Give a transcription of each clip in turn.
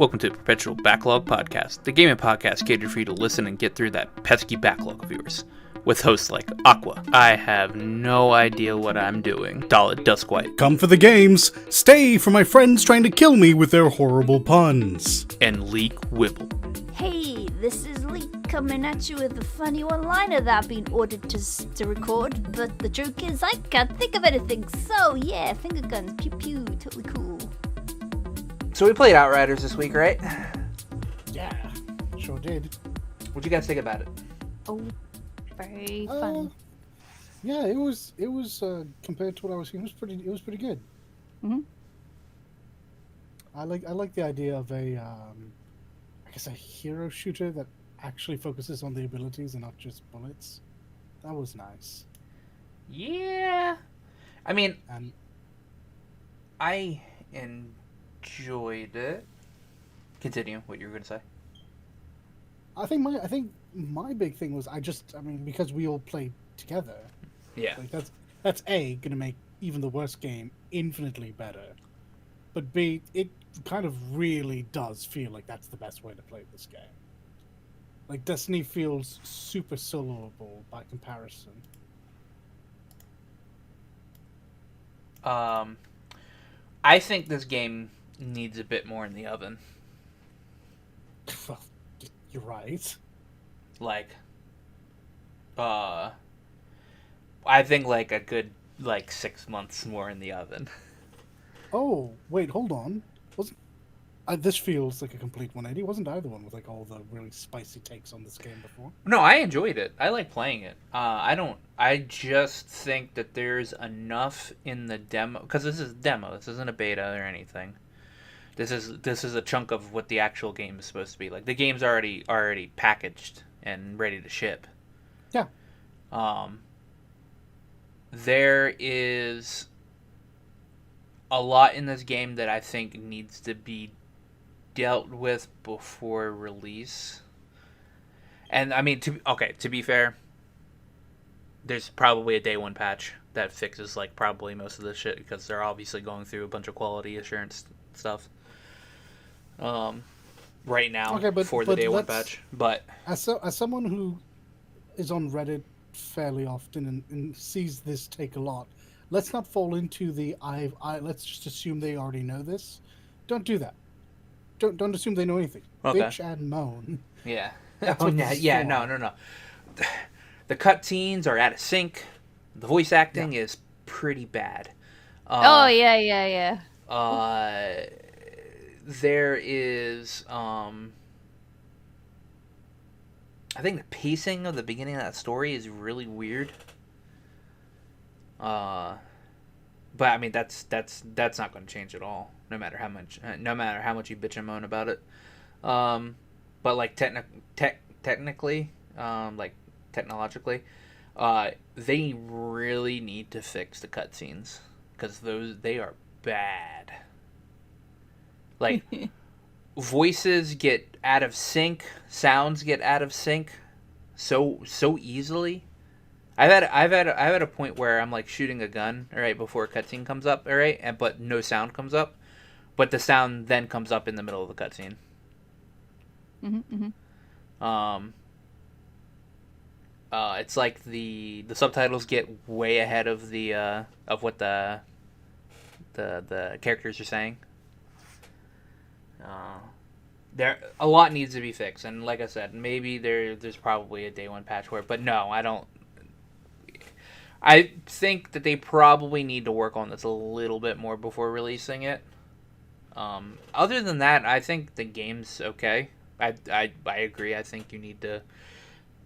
Welcome to Perpetual Backlog Podcast, the gaming podcast catered for you to listen and get through that pesky backlog of yours. With hosts like Aqua, I have no idea what I'm doing, Dalit Duskwhite, come for the games, stay for my friends trying to kill me with their horrible puns, and Leek Whipple. Hey, this is Leek coming at you with a funny one-liner that I've been ordered to record, but the joke is I can't think of anything, so yeah, finger guns, pew pew, totally cool. So we played Outriders this week, right? Yeah, sure did. What'd you guys think about it? Oh, very fun. Yeah, it was compared to what I was seeing, it was pretty good. Mm-hmm. I like the idea of a hero shooter that actually focuses on the abilities and not just bullets. That was nice. Yeah. I mean, And I enjoyed it. Continue what you were going to say. I think my big thing was because we all played together. Yeah. Like that's A, gonna make even the worst game infinitely better. But B, it kind of really does feel like that's the best way to play this game. Like Destiny feels super soloable by comparison. I think this game needs a bit more in the oven. Well, you're right. Like, I think like a good 6 months more in the oven. Oh, wait, hold on. This feels like a complete 180. Wasn't I the one with like all the really spicy takes on this game before? No, I enjoyed it. I like playing it. I just think that there's enough in the demo, because this is a demo. This isn't a beta or anything. This is a chunk of what the actual game is supposed to be. Like the game's already packaged and ready to ship. Yeah. There is a lot in this game that I think needs to be dealt with before release. And I mean, to be fair, there's probably a day one patch that fixes like probably most of this shit, because they're obviously going through a bunch of quality assurance stuff right now for the day one patch. But as someone who is on Reddit fairly often and sees this take a lot, let's not fall into the let's just assume they already know this. Don't do that. Don't assume they know anything. Okay. Bitch and moan. yeah. That's Oh, what yeah, this is yeah, for. no. The cutscenes are out of sync. The voice acting is pretty bad. Yeah. There is I think the pacing of the beginning of that story is really weird. But I mean that's not going to change at all, no matter how much you bitch and moan about it. But like technically, like technologically, they really need to fix the cutscenes, because they are bad. Like voices get out of sync, sounds get out of sync so easily. I've had a point where I'm like shooting a gun, all right, before a cutscene comes up, all right, but no sound comes up, but the sound then comes up in the middle of the cutscene. It's like the subtitles get way ahead of the of what the characters are saying. There a lot needs to be fixed, and like I said, maybe there's probably a day one patch for it, but no, I don't. I think that they probably need to work on this a little bit more before releasing it. Other than that, I think the game's okay. I agree. I think you need to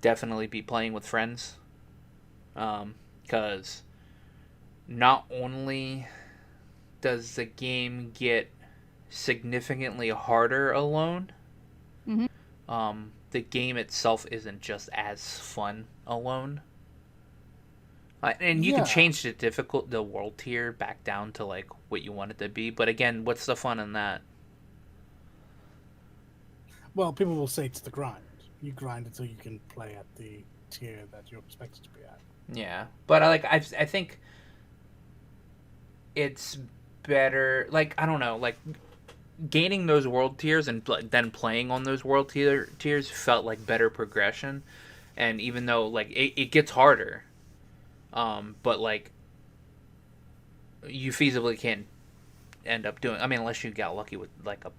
definitely be playing with friends, because not only does the game get significantly harder alone, the game itself isn't just as fun alone. And you can change the world tier back down to like what you want it to be, but again, what's the fun in that? Well, people will say it's the grind. You grind until you can play at the tier that you're expected to be at. Yeah, but I think it's better. Like, I don't know. Like, gaining those world tiers and then playing on those world tiers felt like better progression. And even though like it gets harder, but like you feasibly can't end up doing. I mean, unless you got lucky with like a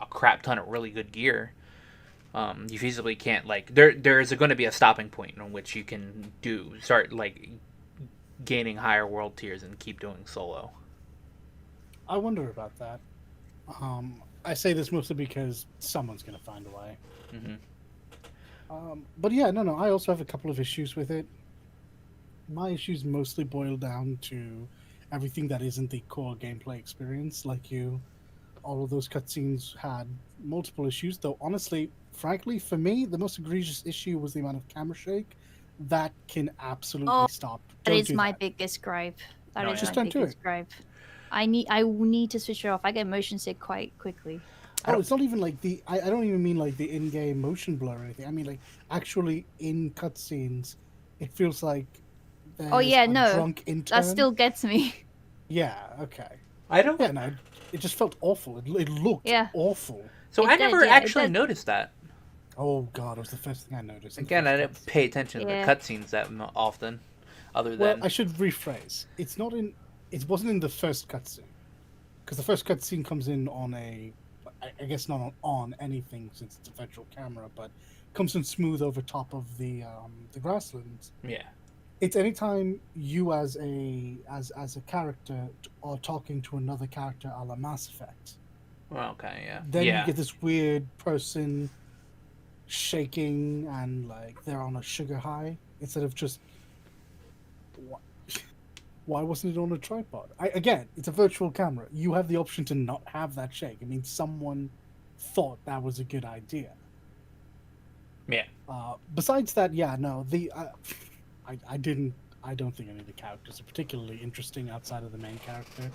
crap ton of really good gear. You feasibly can't like there is going to be a stopping point on which you can start like gaining higher world tiers and keep doing solo. I wonder about that. I say this mostly because someone's going to find a way. But yeah, no. I also have a couple of issues with it. My issues mostly boil down to everything that isn't the core gameplay experience. Like you, all of those cutscenes had multiple issues. Though honestly, frankly, for me, the most egregious issue was the amount of camera shake. That can absolutely stop. That Don't is do my that. biggest gripe. That No, is yeah. Just my don't do biggest it. gripe. I need to switch it off. I get motion sick quite quickly. Oh, it's not even like the. I don't even mean like the in-game motion blur or anything. I mean like actually in cutscenes, it feels like. Oh yeah, there's a no, drunk intern. that still gets me. Yeah. Okay. I don't. Yeah. No. It just felt awful. It looked Yeah. awful. So It I did, never yeah, it actually did. noticed that. Oh god, it was the first thing I noticed. in the Again, I first didn't pay attention to the Yeah. cutscenes that often, other Well, than I should rephrase. It's not in. It wasn't in the first cutscene, because the first cutscene comes in on a. I guess not on anything since it's a virtual camera, but comes in smooth over top of the grasslands. yeah. It's anytime you as a character are talking to another character a la Mass Effect. Well, okay, yeah. Then yeah. you get this weird person shaking and like they're on a sugar high instead of just. Why wasn't it on a tripod? Again, it's a virtual camera. You have the option to not have that shake. I mean, someone thought that was a good idea. Yeah. Besides that, yeah, no, I don't think any of the characters are particularly interesting outside of the main character.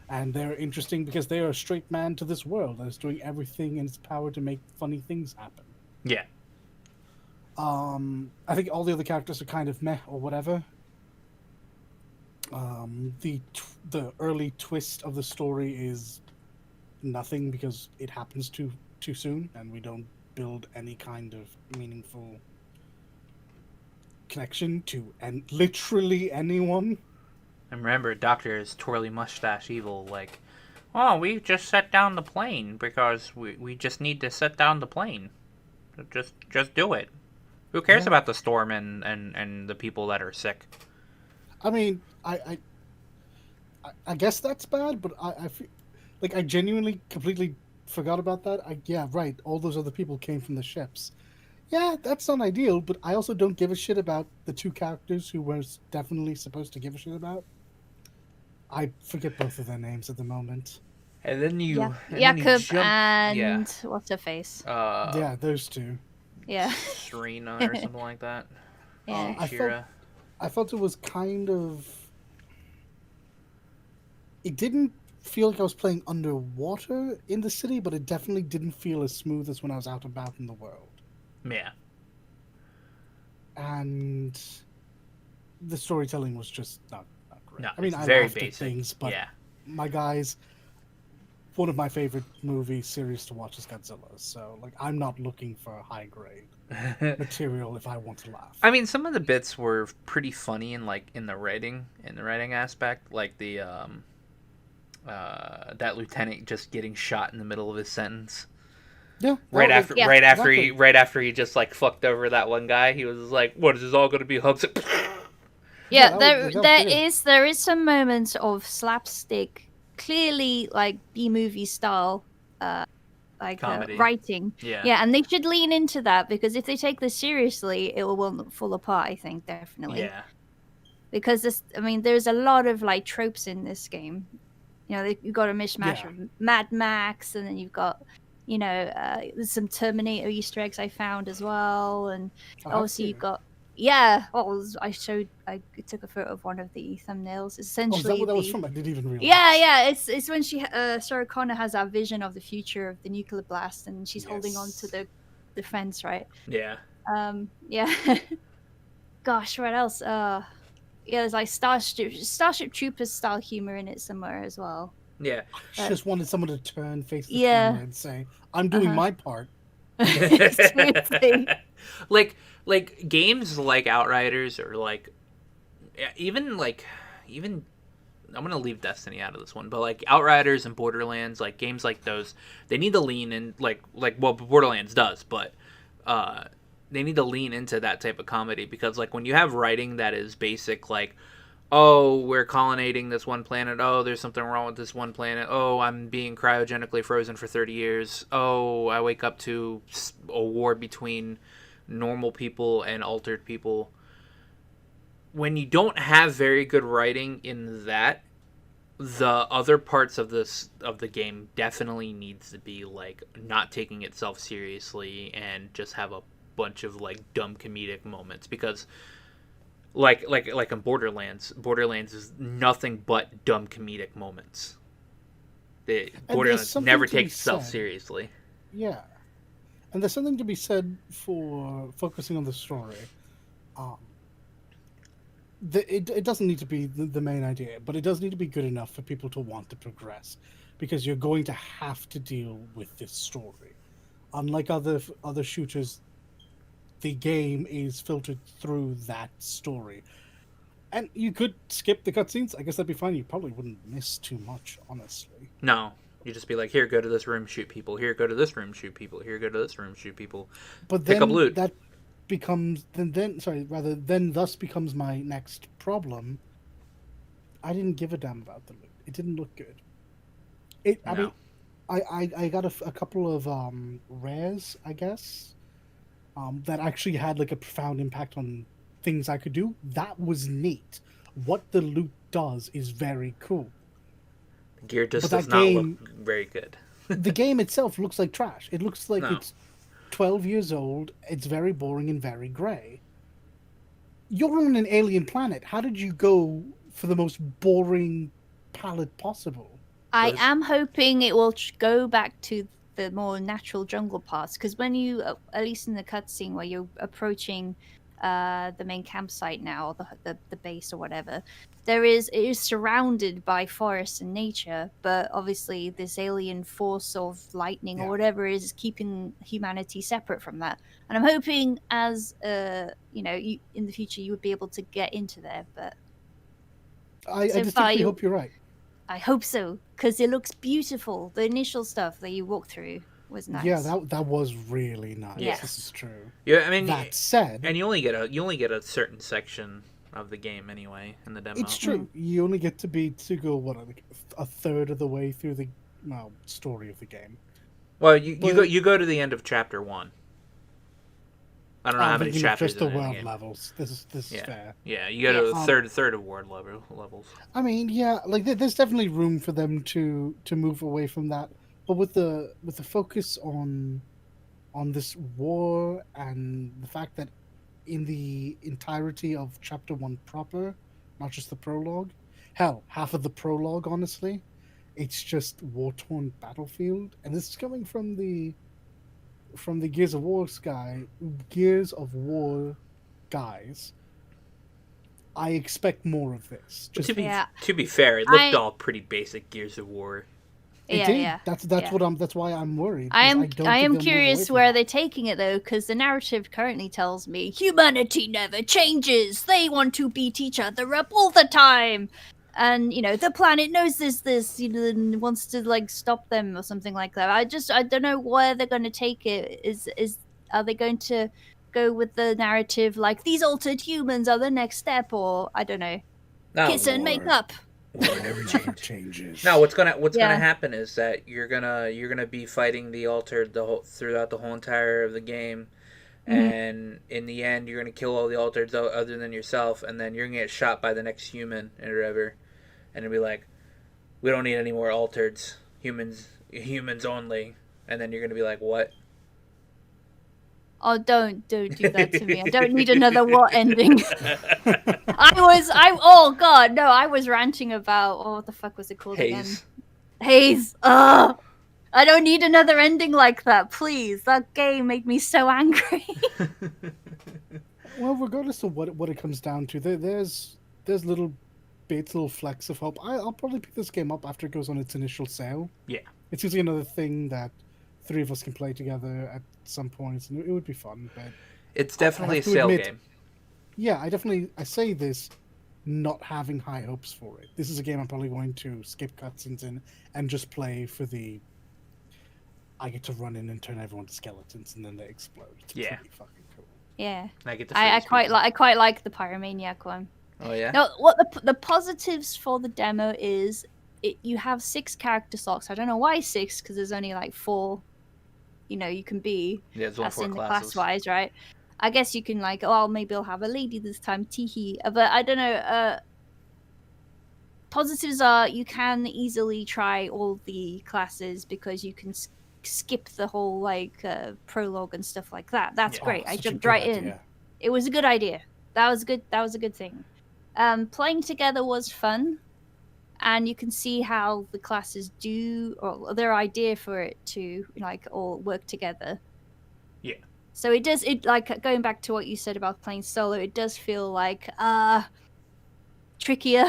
And they're interesting because they are a straight man to this world that is doing everything in its power to make funny things happen. Yeah. I think all the other characters are kind of meh or whatever. The early twist of the story is nothing because it happens too soon, and we don't build any kind of meaningful connection to literally anyone. And remember, Doctor is twirly mustache evil, like, oh, we just set down the plane because we just need to set down the plane. Just do it. Who cares about the storm and the people that are sick? I mean, I guess that's bad, but I feel like I genuinely completely forgot about that. Yeah, right. All those other people came from the ships. Yeah, that's not ideal, but I also don't give a shit about the two characters who were definitely supposed to give a shit about. I forget both of their names at the moment. And then you, Yeah. and then you Jakob jump, and what's her face? Yeah, those two. Yeah. Serena or something like that. Yeah. I felt it was kind of. It didn't feel like I was playing underwater in the city, but it definitely didn't feel as smooth as when I was out and about in the world. Yeah. And the storytelling was just not great. No, I mean, it's I very laughed basic. at things, but yeah. my guys, one of my favorite movie series to watch is Godzilla. So, like, I'm not looking for a high grade material if I want to laugh. I mean, some of the bits were pretty funny in the writing aspect, like the that lieutenant just getting shot in the middle of his sentence. Yeah. Right exactly. after he just like fucked over that one guy, he was like, "What is this all going to be?" Hugs it. Yeah, that was good. there is some moments of slapstick, clearly like B movie style, Comedy. writing. Yeah. And they should lean into that because if they take this seriously, it will fall apart. I think definitely. Yeah. Because there's a lot of like tropes in this game. You know, you've got a mishmash of Mad Max, and then you've got, there's some Terminator Easter eggs I found as well, and obviously you've got. Yeah, I took a photo of one of the thumbnails. Essentially, is that what that was from? I didn't even realize. Yeah. It's when Sarah Connor has that vision of the future of the nuclear blast, and she's holding on to the fence, right? Yeah. Yeah. Gosh, what else? Yeah, there's like Starship Troopers style humor in it somewhere as well. Yeah. I just wanted someone to turn, face the Yeah. camera, and say, "I'm doing my part." Seriously. like games like Outriders or like even I'm gonna leave Destiny out of this one, but like Outriders and Borderlands, like games like those, they need to lean in well Borderlands does, but they need to lean into that type of comedy because like when you have writing that is basic, like oh we're colonizing this one planet, oh there's something wrong with this one planet, oh I'm being cryogenically frozen for 30 years, oh I wake up to a war between normal people and altered people. When you don't have very good writing in that, the other parts of the game definitely needs to be like not taking itself seriously and just have a bunch of like dumb comedic moments because like in Borderlands is nothing but dumb comedic moments. Borderlands never takes itself seriously. Yeah, and there's something to be said for focusing on the story. It doesn't need to be the main idea, but it does need to be good enough for people to want to progress, because you're going to have to deal with this story. Unlike other shooters, the game is filtered through that story. And you could skip the cutscenes. I guess that'd be fine. You probably wouldn't miss too much, honestly. No. You just be like, here, go to this room, shoot people. Here, go to this room, shoot people. Here, go to this room, shoot people. But pick then up loot. That becomes then thus becomes my next problem. I didn't give a damn about the loot. It didn't look good. I mean, I got a couple of rares, I guess, that actually had like a profound impact on things I could do. That was neat. What the loot does is very cool. The gear just does not look very good. The game itself looks like trash. It looks like it's 12 years old. It's very boring and very grey. You're on an alien planet. How did you go for the most boring palette possible? I am hoping it will go back to the more natural jungle parts, because when you, at least in the cutscene where you're approaching the main campsite now, or the base or whatever, it is surrounded by forest and nature, but obviously this alien force of lightning or whatever is keeping humanity separate from that. And I'm hoping as you in the future you would be able to get into there, but I distinctly hope you're right. I hope so, because it looks beautiful. The initial stuff that you walk through was nice. Yeah, that was really nice. Yes. This is true. Yeah, I mean, that said, and you only get a certain section of the game anyway in the demo. It's true. You only get to go like a third of the way through the story of the game. Well, you go to the end of chapter 1. I don't know how many chapters. Just the world levels. This is fair. Yeah, you go to the third of world levels. I mean, yeah, like there's definitely room for them to move away from that, but with the focus on this war and the fact that in the entirety of chapter 1 proper, not just the prologue, hell, half of the prologue, honestly, it's just war-torn battlefield, and this is coming from the Gears of War guys. I expect more of this. To be fair, it looked all pretty basic Gears of War. It did. Yeah. That's why I'm worried. I am curious where they're taking it though, because the narrative currently tells me humanity never changes. They want to beat each other up all the time. And the planet knows this, and wants to like stop them or something like that. I don't know where they're going to take it. Are they going to go with the narrative like these altered humans are the next step, or I don't know, kiss and make up? War never changes. No, what's gonna happen is that you're gonna be fighting the altered throughout the whole entire of the game. And in the end, you're gonna kill all the altereds other than yourself, and then you're gonna get shot by the next human or whatever, and it'll be like, we don't need any more altereds, humans only, and then you're gonna be like, what? Oh, don't do that to me. I don't need another what ending. I was ranting about, what the fuck was it called again? Haze. I don't need another ending like that, please. That game made me so angry. Well, regardless of what it comes down to, there's little Bates' little flecks of hope. I'll probably pick this game up after it goes on its initial sale. Yeah. It's usually another thing that 3 of us can play together at some point, and it would be fun. But It's I definitely a have to sale admit, game. yeah, I say this not having high hopes for it. This is a game I'm probably going to skip cutscenes in and just play for the. I get to run in and turn everyone to skeletons, and then they explode. It's Yeah. pretty fucking cool. Yeah. I get to I freeze quite people. like I quite like the pyromaniac one. Oh yeah. No, what the positives for the demo is you have 6 character slots. I don't know why 6, because there's only like 4. You can be. Yeah, it's one That's for in the classes. class wise, right? I guess you can like, oh, maybe I'll have a lady this time, teehee. But I don't know. Positives are you can easily try all the classes because you can skip the whole like prologue and stuff like that. That's Yeah. great. I Such a jumped good right idea. in. It was a good idea. That was good. That was a good thing. Playing together was fun, and you can see how the classes do, or their idea for it to like all work together. Yeah. So it does. It like going back to what you said about playing solo. It does feel like trickier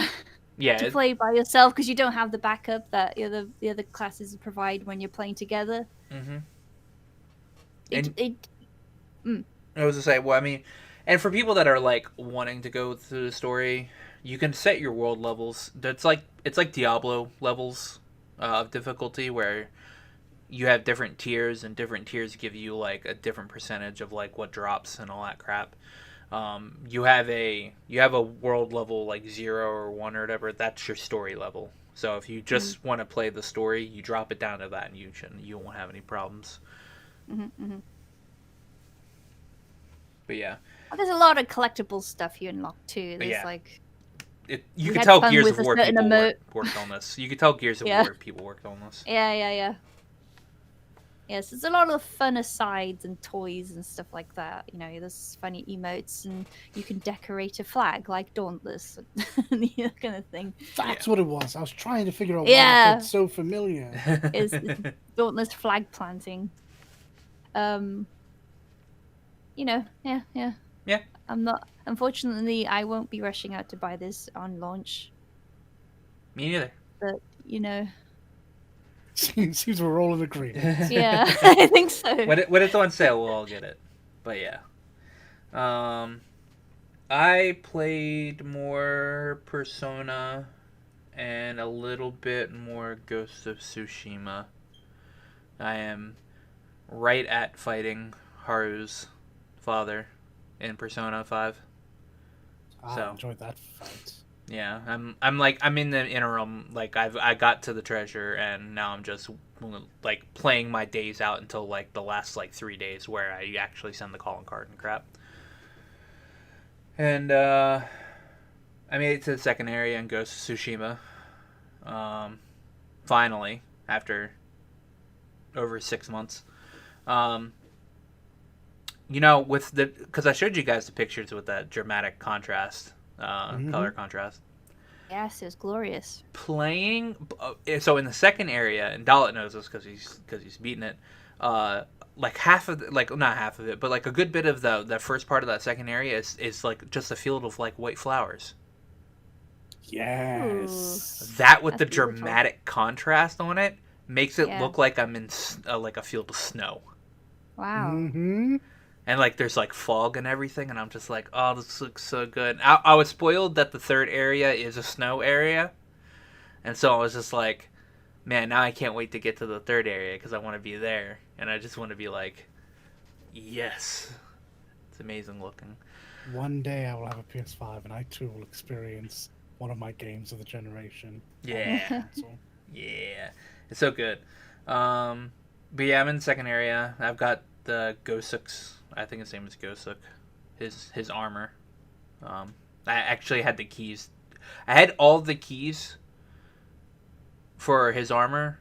Yeah. to play by yourself because you don't have the backup that the other classes provide when you're playing together. Mm-hmm. I was to say, well, I mean, and for people that are like wanting to go through the story, you can set your world levels. It's like Diablo levels of difficulty where you have different tiers, and different tiers give you like a different percentage of like what drops and all that crap. You have a world level like 0 or 1 or whatever. That's your story level. So if you just want to play the story, you drop it down to that, and you won't have any problems. But yeah, There's a lot of collectible stuff you unlock too. There's yeah. like You We could had tell fun Gears with of a War certain people emote. worked on this. You could tell Gears of Yeah. War people worked on this. yeah. Yes, there's a lot of fun asides and toys and stuff like that. There's funny emotes, and you can decorate a flag like Dauntless, and that kind of thing. That's what it was. I was trying to figure out why Yeah. it felt so familiar. Is Dauntless flag planting. Yeah. Yeah. Unfortunately, I won't be rushing out to buy this on launch. Me neither. But Seems we're all in agreement. yeah, I think so. When it's on sale, we'll all get it. But yeah. I played more Persona and a little bit more Ghost of Tsushima. I am right at fighting Haru's father in Persona 5. I So. enjoyed that fight. Yeah, I'm in the interim. Like I got to the treasure, and now I'm just like playing my days out until like the last like 3 days where I actually send the calling card and crap. And I made it to the second area in Ghost of Tsushima. Finally, after over 6 months. Because I showed you guys the pictures with that dramatic contrast. Color contrast. Yes, it was glorious. Playing so in the second area, and Dalit knows this because he's beaten it. Like half of not half of it, but like a good bit of the first part of that second area is like just a field of like white flowers. Yes. That with That's the beautiful. dramatic contrast on it makes it Yeah. look like I'm in like a field of snow. Wow. Mm-hmm. And like there's like fog and everything, and I'm just like, oh, this looks so good. I was spoiled that the third area is a snow area, and so I was just like, man, now I can't wait to get to the third area because I want to be there, and I just want to be like, yes, it's amazing looking. One day I will have a PS5, and I too will experience one of my games of the generation. Yeah, So, yeah, it's so good. But yeah, I'm in the second area. I've got the Gosuk's. I think his name is Gosuk. His armor. I actually had the keys. I had all the keys for his armor,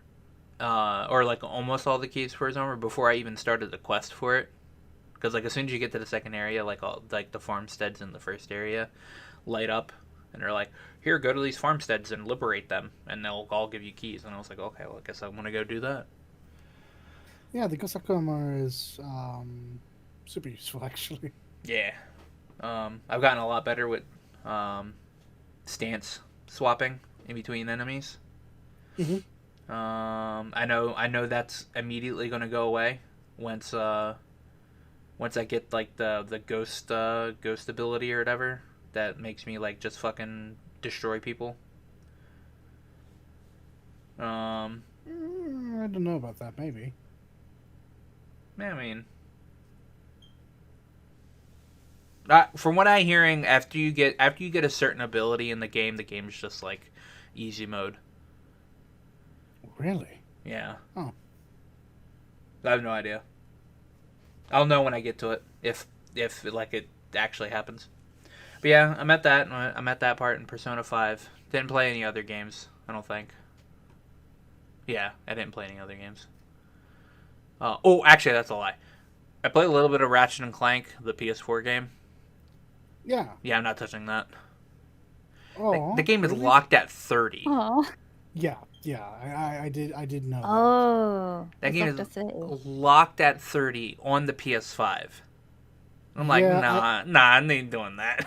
or like almost all the keys for his armor before I even started the quest for it. Because like as soon as you get to the second area, like all like the farmsteads in the first area light up, and they're like, "Here, go to these farmsteads and liberate them, and they'll all give you keys." And I was like, "Okay, well, I guess I want to go do that." yeah, the Gosaku armor is super useful, actually. Yeah. I've gotten a lot better with stance swapping in between enemies. I know that's immediately going to go away once I get like the ghost ability or whatever that makes me like just fucking destroy people. I don't know about that. Maybe. I mean, from what I'm hearing, after you get a certain ability in the game's just like easy mode. Really? Yeah. Oh. I have no idea. I'll know when I get to it if like it actually happens. But yeah, I'm at that part in Persona 5. Didn't play any other games, I don't think. Yeah, I didn't play any other games. Oh, actually, that's a lie. I played a little bit of Ratchet and Clank, the PS4 game. Yeah. Yeah, I'm not touching that. Oh. The game is really? locked at 30. Oh. Yeah. I did know that. Oh. That game it's is up to 30. locked at 30 on the PS5. I'm like, Yeah, I ain't doing that.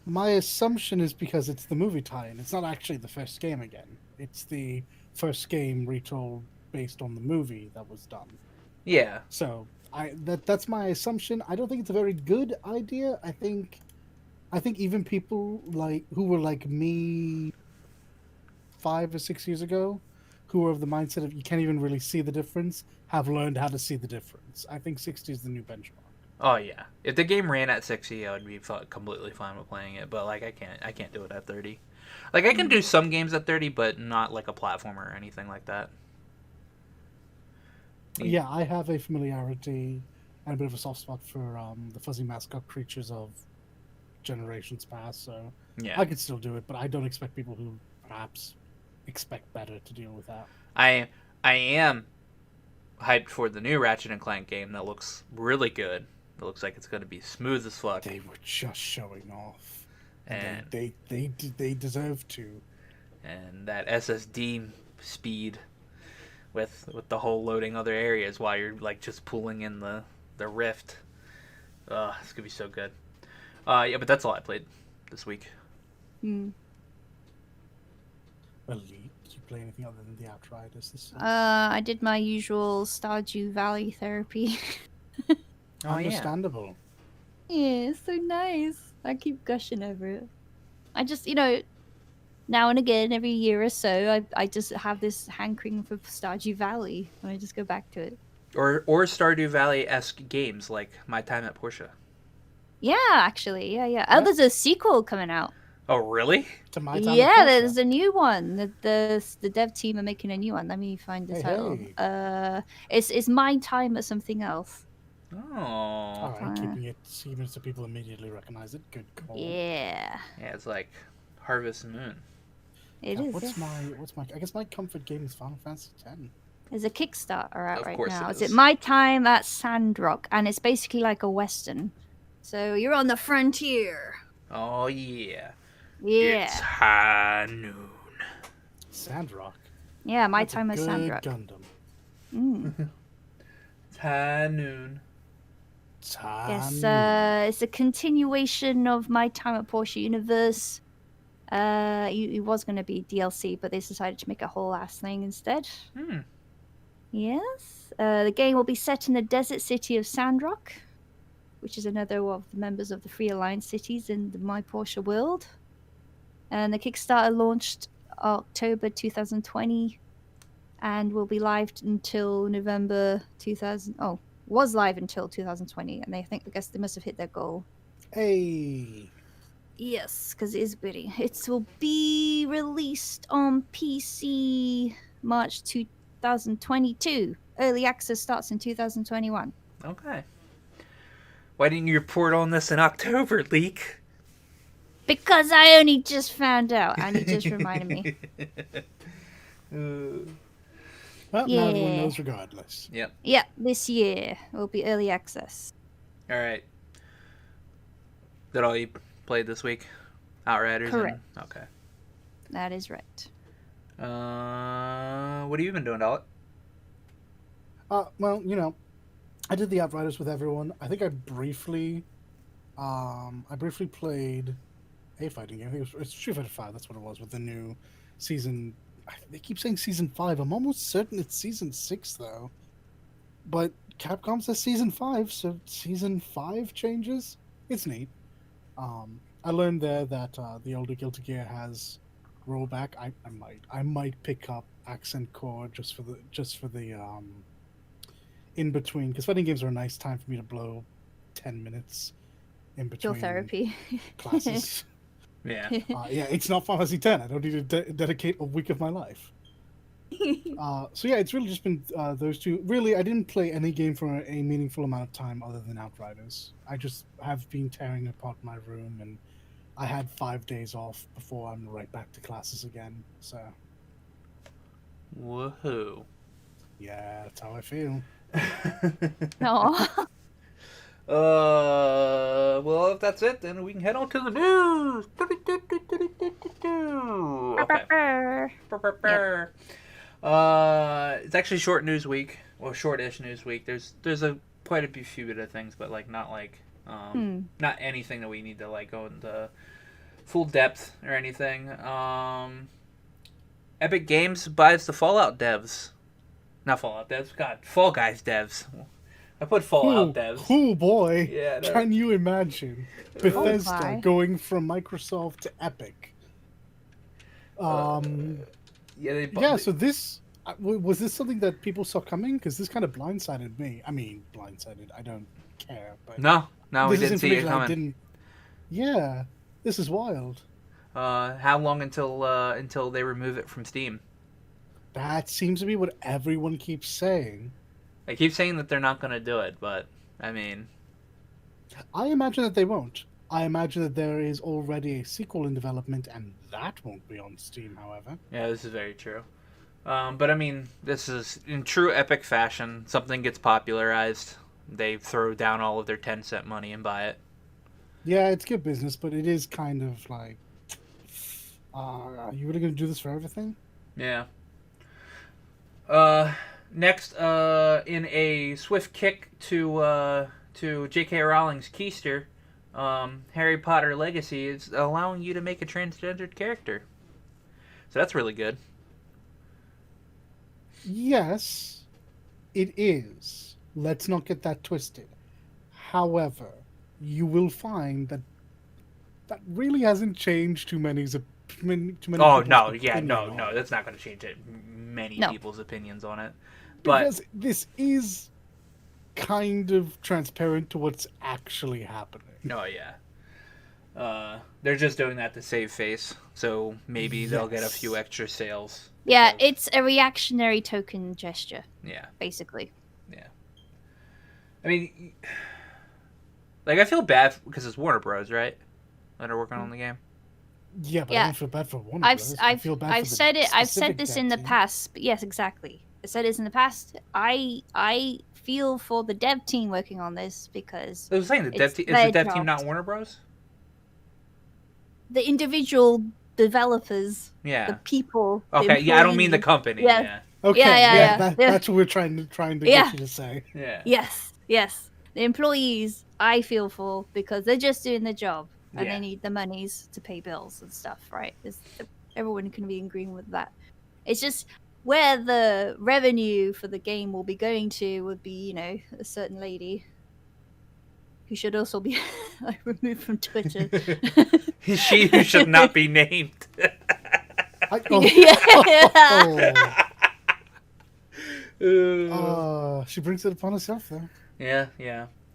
My assumption is because it's the movie tie-in. It's not actually the first game again. It's the first game retold based on the movie that was done. Yeah. So that's my assumption. I don't think it's a very good idea. I think even people like who were like me 5 or 6 years ago, who were of the mindset of you can't even really see the difference, have learned how to see the difference. I think 60 is the new benchmark. Oh yeah. If the game ran at 60, I would be completely fine with playing it. But like, I can't do it at 30. Like, I can do some games at 30, but not like a platformer or anything like that. Yeah, I have a familiarity and a bit of a soft spot for the fuzzy mascot creatures of generations past, so Yeah. I could still do it, but I don't expect people who perhaps expect better to deal with that. I am hyped for the new Ratchet and Clank game that looks really good. It looks like it's going to be smooth as fuck. They were just showing off, And they deserve to. And that SSD speed with the whole loading other areas while you're like just pulling in the rift. It's gonna be so good. Yeah, but that's all I played this week. Hmm. Well, Lee, did you play anything other than the Outriders this week? I did my usual Stardew Valley therapy. Understandable. Yeah, it's so nice. I keep gushing over it. I just, now and again, every year or so, I just have this hankering for Stardew Valley, and I just go back to it. Or Stardew Valley-esque games like My Time at Portia. Yeah, actually, yeah. Oh, there's a sequel coming out. Oh, really? To My Time at Yeah, Portia. there's a new one. The dev team are making a new one. Let me find the Hey, title. hey. It's My Time at something else. Oh. All right, keeping it even so people immediately recognize it. Good call. Yeah, Yeah, it's like Harvest Moon. it Yeah, is. what's my? I guess my comfort game is Final Fantasy X. There's a Kickstarter out Of right course now. it Is is. it My Time at Sandrock? And it's basically like a western. So you're on the frontier. Oh, yeah. Yeah. It's high noon. Sandrock. Yeah, My That's a Time at good Sandrock. Gundam. It's high noon. Yes, it's a continuation of My Time at Porsche universe. It was going to be DLC, but they decided to make a whole ass thing instead. Yes. The game will be set in the desert city of Sandrock, which is another of the members of the Free Alliance cities in the My Porsche world. And the Kickstarter launched October 2020 and will be live until November 2000. Oh, was live until 2020, and I guess they must have hit their goal. Hey. Yes, because it is bitty. It will be released on PC March 2022. Early access starts in 2021. Okay. Why didn't you report on this in October, Leak? Because I only just found out, and it just reminded me. Well, now everyone Yeah. knows regardless. Yep. Yeah, this year will be early access. All right. That all you played this week? Outriders? Correct. Okay. That is right. What have you been doing, Dalek? Well, I did the Outriders with everyone. I think I briefly played a fighting game. I think it's Street Fighter 5. That's what it was with the new season. They keep saying season 5. I'm almost certain it's season 6 though. But Capcom says season 5, so season 5 changes. It's neat. I learned there that the older Guilty Gear has rollback. I might pick up Accent Core just for the in between, because fighting games are a nice time for me to blow 10 minutes in Kill between therapy. classes. Yeah. Yeah, it's not Final Fantasy X. I don't need to dedicate a week of my life. So yeah, it's really just been those two. Really, I didn't play any game for a meaningful amount of time other than Outriders. I just have been tearing apart my room, and I had 5 days off before I'm right back to classes again. So Woohoo. yeah, that's how I feel. No. Well, if that's it, then we can head on to the news. Okay. It's actually short news week, or shortish news week. There's quite a few bit of things, but not anything that we need to like go into full depth or anything. Epic Games buys the Fallout devs. Not Fallout devs, God, Fall Guys devs. I put Fallout devs. Oh boy! Yeah, no. Can you imagine Bethesda my. going from Microsoft to Epic? Yeah, So this was this something that people saw coming? Because this kind of blindsided me. I mean, blindsided. I don't care, but No, we this is didn't see it information I coming. didn't. Yeah, this is wild. How long until they remove it from Steam? That seems to be what everyone keeps saying. They keep saying that they're not going to do it, but I mean, I imagine that they won't. I imagine that there is already a sequel in development, and that won't be on Steam, however. yeah, this is very true. But I mean, this is in true Epic fashion. Something gets popularized, they throw down all of their 10-cent money and buy it. Yeah, it's good business, but it is kind of like, are you really going to do this for everything? Yeah. Next, in a swift kick to J.K. Rowling's keister, Harry Potter Legacy is allowing you to make a transgendered character. So that's really good. Yes, it is. Let's not get that twisted. However, you will find that really hasn't changed too many Oh, people's no, yeah, opinion on no, it. that's not going to change it. Many No. people's opinions on it. But Because this is kind of transparent to what's actually happening. oh yeah, they're just doing that to save face, so maybe they'll get a few Yes. extra sales. Yeah, because- it's a reactionary token gesture, yeah. basically. I mean, like I feel bad because it's Warner Bros. Right that are working on the game. Yeah, but I Yeah. don't feel bad for Warner I've Bros. I feel bad for I've the said it. I've specific said this dev in the team. past. But yes, exactly. I said this in the past. I feel for the dev team working on this because I was saying the dev It's team is their the dev team job. not Warner Bros. the individual developers, the Yeah. people. the Okay. Yeah, I don't mean the employees- company. Yeah. Yeah. Okay, Yeah. That's what we're trying to Yeah. get you to say. Yeah. Yes. The employees I feel for because they're just doing their job and Yeah. they need the monies to pay bills and stuff, right? Everyone can be in agreement with that. It's just where the revenue for the game will be going to would be, a certain lady who should also be removed from Twitter. She who should not be named. Yeah. She brings it upon herself, though. Yeah.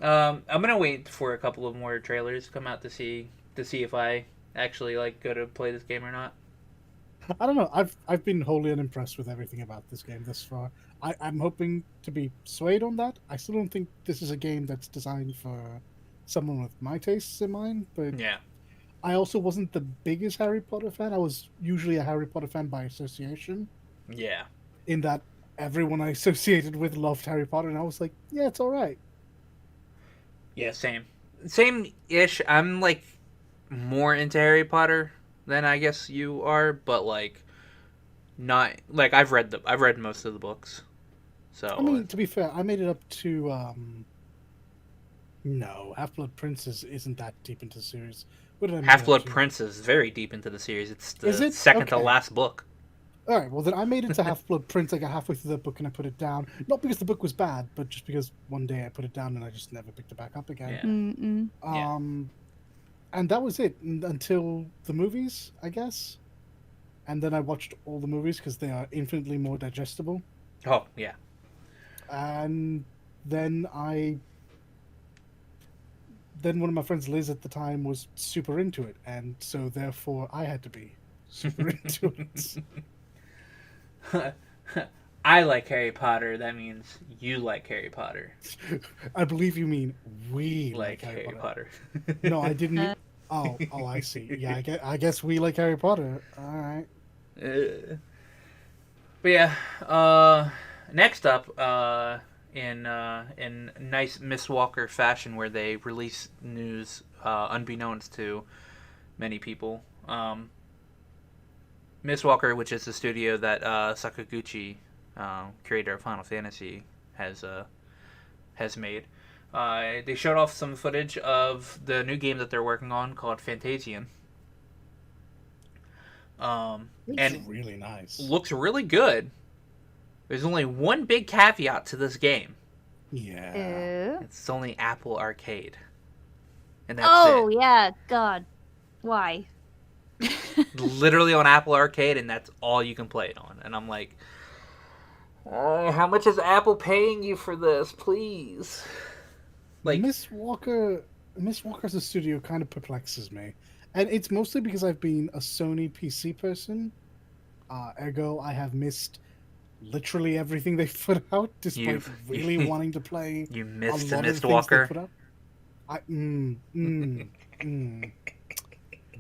I'm gonna wait for a couple of more trailers to come out to see if I actually go to play this game or not. I don't know. I've been wholly unimpressed with everything about this game thus far. I'm hoping to be swayed on that. I still don't think this is a game that's designed for someone with my tastes in mind, but Yeah. I also wasn't the biggest Harry Potter fan. I was usually a Harry Potter fan by association, Yeah. in that everyone I associated with loved Harry Potter, and I was like, yeah, it's all right. Yeah. Same-ish. I'm more into Harry Potter than I guess you are, but not I've read most of the books. So I mean, to be fair, I made it up to no, Half-Blood Prince isn't that deep into the series. What did I make it Half-Blood up to? Prince is very deep into the series. It's the Is it? second to Okay. last book. All right, well then I made it to Half-Blood Prince. I got halfway through the book and I put it down. Not because the book was bad, but just because one day I put it down and I just never picked it back up again. Yeah. Mm-mm. And that was it until the movies, I guess. And then I watched all the movies because they are infinitely more digestible. Oh, yeah. And then one of my friends, Liz, at the time was super into it, and so therefore I had to be super into it. I like Harry Potter. That means you like Harry Potter. I believe you mean we Like Harry Potter. No, I didn't. Oh, I see. Yeah, I guess we like Harry Potter. All right. But yeah, next up, in nice Miss Walker fashion, where they release news unbeknownst to many people. Miss Walker, which is the studio that Sakaguchi, creator of Final Fantasy, has made. They showed off some footage of the new game that they're working on called Fantasian. It's really nice. Looks really good. There's only one big caveat to this game. Yeah. It's only Apple Arcade. And that's it. Yeah, God. Why? Literally on Apple Arcade, and that's all you can play it on. And I'm like, how much is Apple paying you for this, please? Like Miss Walker as a studio kind of perplexes me, and it's mostly because I've been a Sony PC person. Ergo, I have missed literally everything they've put out, despite really wanting to play. You missed a lot Miss of the Walker. things they put out.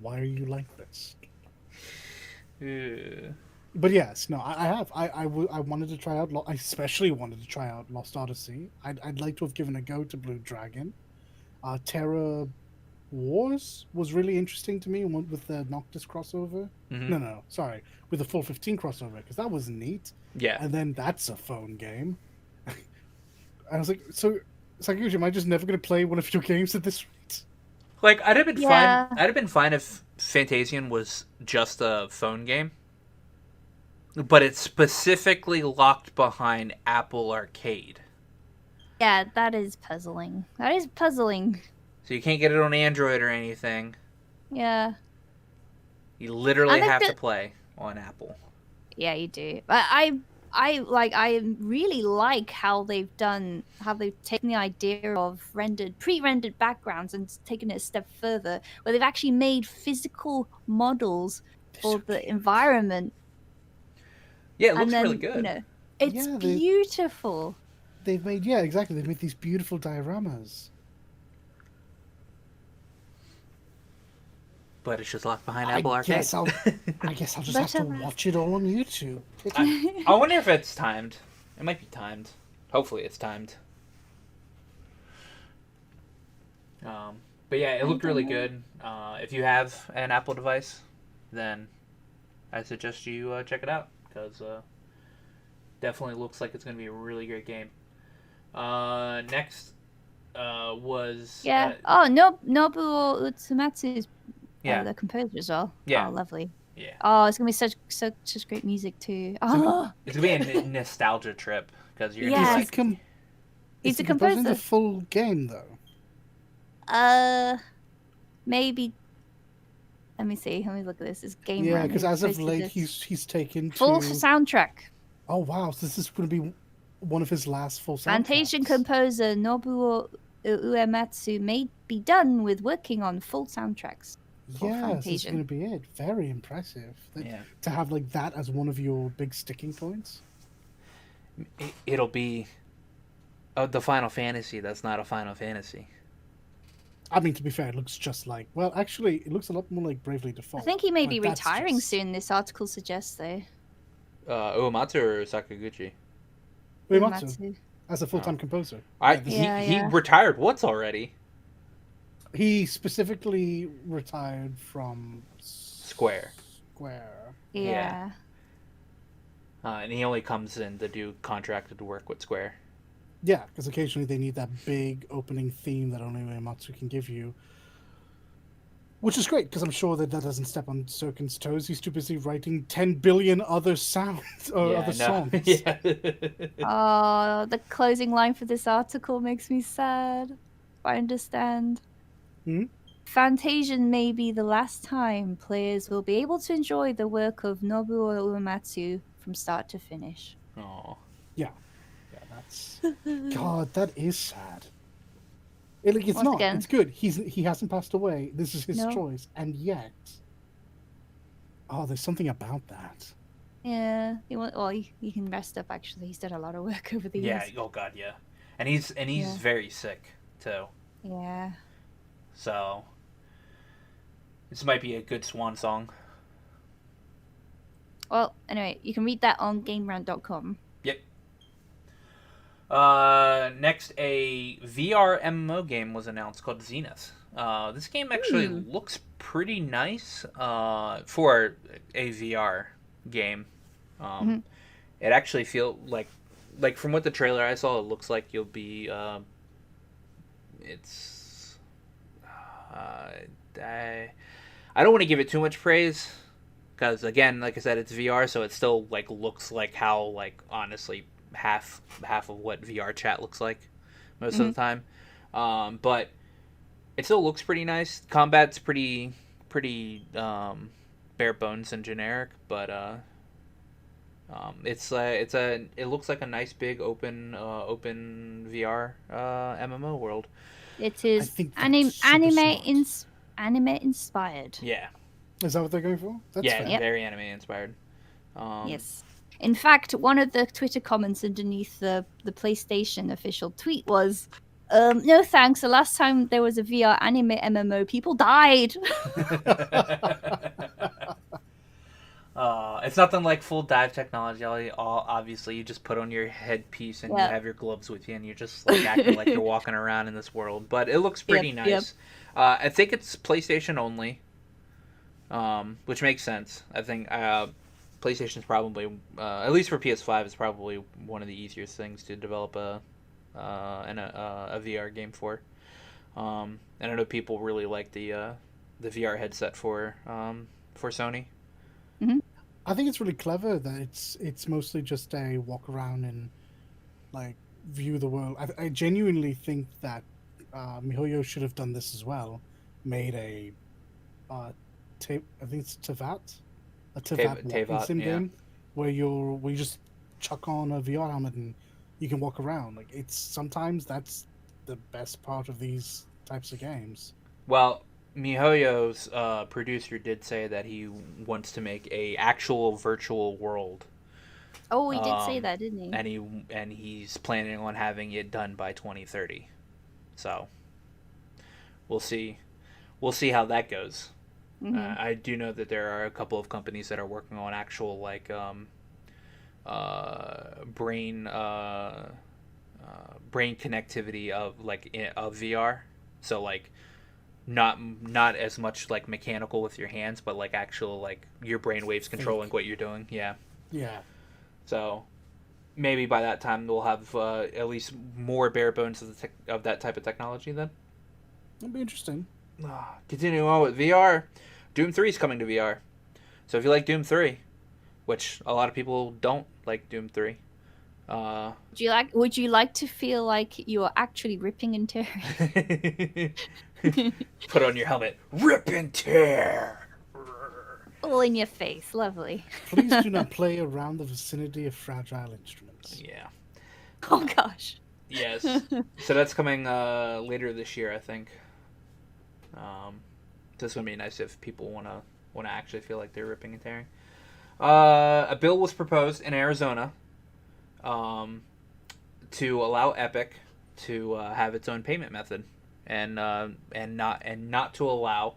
Why are you like this? But yes, no, I have. I wanted to try out. I especially wanted to try out Lost Odyssey. I'd like to have given a go to Blue Dragon. Terra Wars was really interesting to me with the Noctis crossover. Mm-hmm. No, sorry, with the full 15 crossover, because that was neat. Yeah. And then that's a phone game. I was like, so Sakaguchi, am I just never going to play one of your games at this rate? Like, I'd have been fine. I'd have been fine if Fantasian was just a phone game. But it's specifically locked behind Apple Arcade. Yeah, that is puzzling. That is puzzling. So you can't get it on Android or anything. Yeah. You literally have to play on Apple. Yeah, you do. But I really like how they've taken the idea of pre-rendered backgrounds and taken it a step further, where they've actually made physical models for the environment. Yeah, it looks really good. You know, it's beautiful. They've made these beautiful dioramas. But it's just locked behind Apple Arcade. I guess I'll just have to watch it all on YouTube. I wonder if it's timed. It might be timed. Hopefully it's timed. But yeah, it looked really good. If you have an Apple device, then I suggest you check it out, because definitely looks like it's going to be a really great game. Next was... Nobuo Utsumatsu's the composer as well. Yeah. Oh, lovely. Yeah. Oh, it's going to be such great music too. Oh. It's going to be a nostalgia trip, because you're Yes. just like... He's a composer. the full game, though. Maybe. Let me see. Let me look at this. It's game. Yeah, because as of late, he's taken full soundtrack. Oh wow! So this is going to be one of his last full soundtracks. Fantasian composer Nobuo Uematsu may be done with working on full soundtracks. Yeah, this is going to be it. Very impressive. To have like that as one of your big sticking points. It'll be the Final Fantasy that's not a Final Fantasy. I mean, to be fair, it looks just like... Well, actually, it looks a lot more like Bravely Default. I think he may be retiring soon, this article suggests, though. Uematsu or Sakaguchi? Uematsu. As a full-time composer. He retired once already. He specifically retired from... Square. Yeah. And he only comes in to do contracted work with Square. Yeah, because occasionally they need that big opening theme that only Uematsu can give you. Which is great, because I'm sure that doesn't step on Sirkin's toes. He's too busy writing 10 billion other sounds or other songs. Yeah. Oh, the closing line for this article makes me sad. I understand. Hmm? Fantasian may be the last time players will be able to enjoy the work of Nobuo Uematsu from start to finish. Oh. Yeah, that's... God, that is sad. It's Once not. again. It's good. He hasn't passed away. This is his No. choice. And yet... Oh, there's something about that. Yeah, he can rest up. Actually, he's done a lot of work over the Yeah. years. Oh God. Yeah. And he's Yeah. very sick too. Yeah. So this might be a good swan song. Well, anyway, you can read that on GameRant.com. Yep. Next, a VR MMO game was announced called Zenith. This game actually looks pretty nice for a VR game. It actually feels like from what the trailer I saw, it looks like you'll be. It's. I don't want to give it too much praise because again, like I said, it's VR, so it still like looks like how like honestly half of what VR chat looks like most of the time. But it still looks pretty nice. Combat's pretty bare bones and generic, but it looks like a nice big open VR MMO world. It is think that's super smart. anime inspired. Yeah. Is that what they're going for? That's Yeah, fair. Yep. very anime inspired. Yes. In fact, one of the Twitter comments underneath the PlayStation official tweet was, no thanks, the last time there was a VR anime MMO, people died. It's nothing like full dive technology. Obviously, you just put on your headpiece and you have your gloves with you, and you're just like acting like you're walking around in this world. But it looks pretty nice. Yep. I think it's PlayStation only, which makes sense. I think PlayStation's probably, at least for PS5, is probably one of the easiest things to develop a VR game for. And I know people really like the VR headset for Sony. Mm-hmm. I think it's really clever that it's mostly just a walk around and like view the world. I genuinely think that MiHoYo should have done this as well. Made a I think it's Tevat, a Tevat walking sim game where you just chuck on a VR helmet and you can walk around. Like sometimes that's the best part of these types of games. Well, MiHoYo's producer did say that he wants to make a actual virtual world. Oh, he did say that, didn't he? And he's planning on having it done by 2030. So we'll see how that goes. I do know that there are a couple of companies that are working on actual like brain connectivity of VR. So like not as much like mechanical with your hands, but like actual like your brain waves controlling what you're doing. Yeah. So maybe by that time we'll have at least more bare bones of that type of technology. Then that'd be interesting. Continuing on with VR, Doom 3 is coming to VR. So if you like Doom 3, which a lot of people don't like Doom 3. Would you like to feel like you are actually ripping and tearing? Put on your helmet. Rip and tear. All in your face. Lovely. Please do not play around the vicinity of fragile instruments. Yeah. Oh gosh. Yes. So that's coming later this year, I think. So it's gonna be nice if people wanna actually feel like they're ripping and tearing. A bill was proposed in Arizona to allow Epic to have its own payment method, and not to allow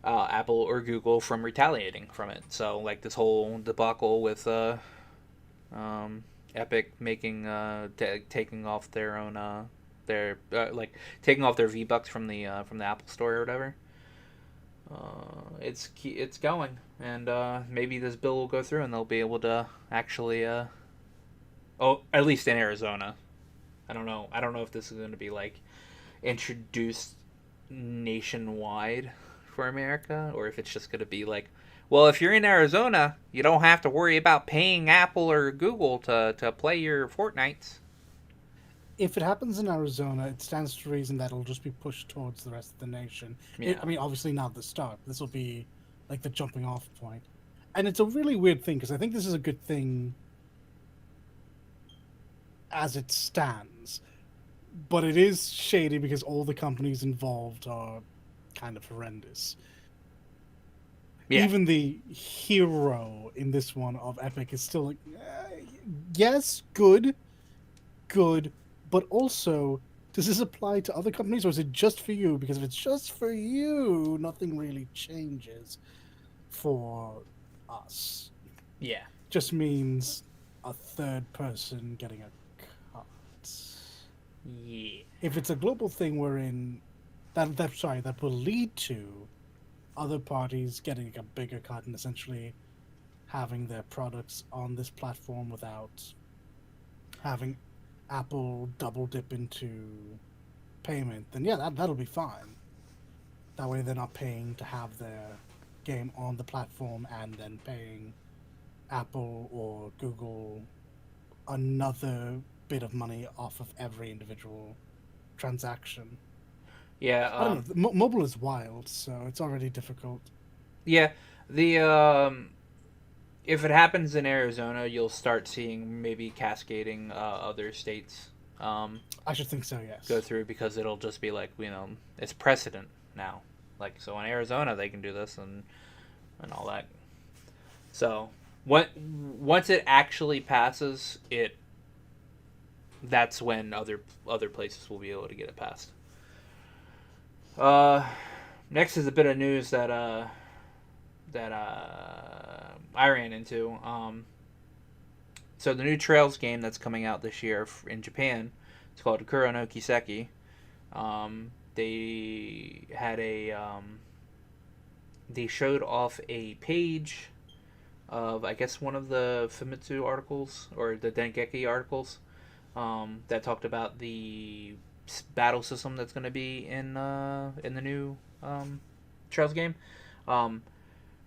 Apple or Google from retaliating from it. So like this whole debacle with Epic making taking off their own taking off their V-Bucks from the Apple Store or whatever. It's going, and maybe this bill will go through, and they'll be able to actually, at least in Arizona. I don't know if this is going to be like introduced nationwide for America, or if it's just going to be like, well, if you're in Arizona, you don't have to worry about paying Apple or Google to play your Fortnites. If it happens in Arizona, it stands to reason that it'll just be pushed towards the rest of the nation. Yeah. I mean, obviously not the start. This will be like the jumping off point. And it's a really weird thing, because I think this is a good thing as it stands. But it is shady because all the companies involved are kind of horrendous. Yeah. Even the hero in this one of Epic is still like, yes, good, but also, does this apply to other companies, or is it just for you? Because if it's just for you, nothing really changes for us. Yeah. Just means a third person getting a cut. Yeah. If it's a global thing wherein that will lead to other parties getting a bigger cut and essentially having their products on this platform without having Apple double dip into payment, then yeah, that'll be fine. That way they're not paying to have their game on the platform and then paying Apple or Google another bit of money off of every individual transaction. Yeah. I don't know. Mobile is wild, so it's already difficult. Yeah. The if it happens in Arizona, you'll start seeing maybe cascading other states I should think so, yes. go through, because it'll just be like, it's precedent now. Like, so in Arizona they can do this and all that. So once it actually passes, that's when other places will be able to get it passed. Next is a bit of news that I ran into. So the new Trails game that's coming out this year in Japan, it's called Kuro no Kiseki. They had they showed off a page of, I guess, one of the Famitsu articles or the Dengeki articles that talked about the battle system that's going to be in the new Trails game.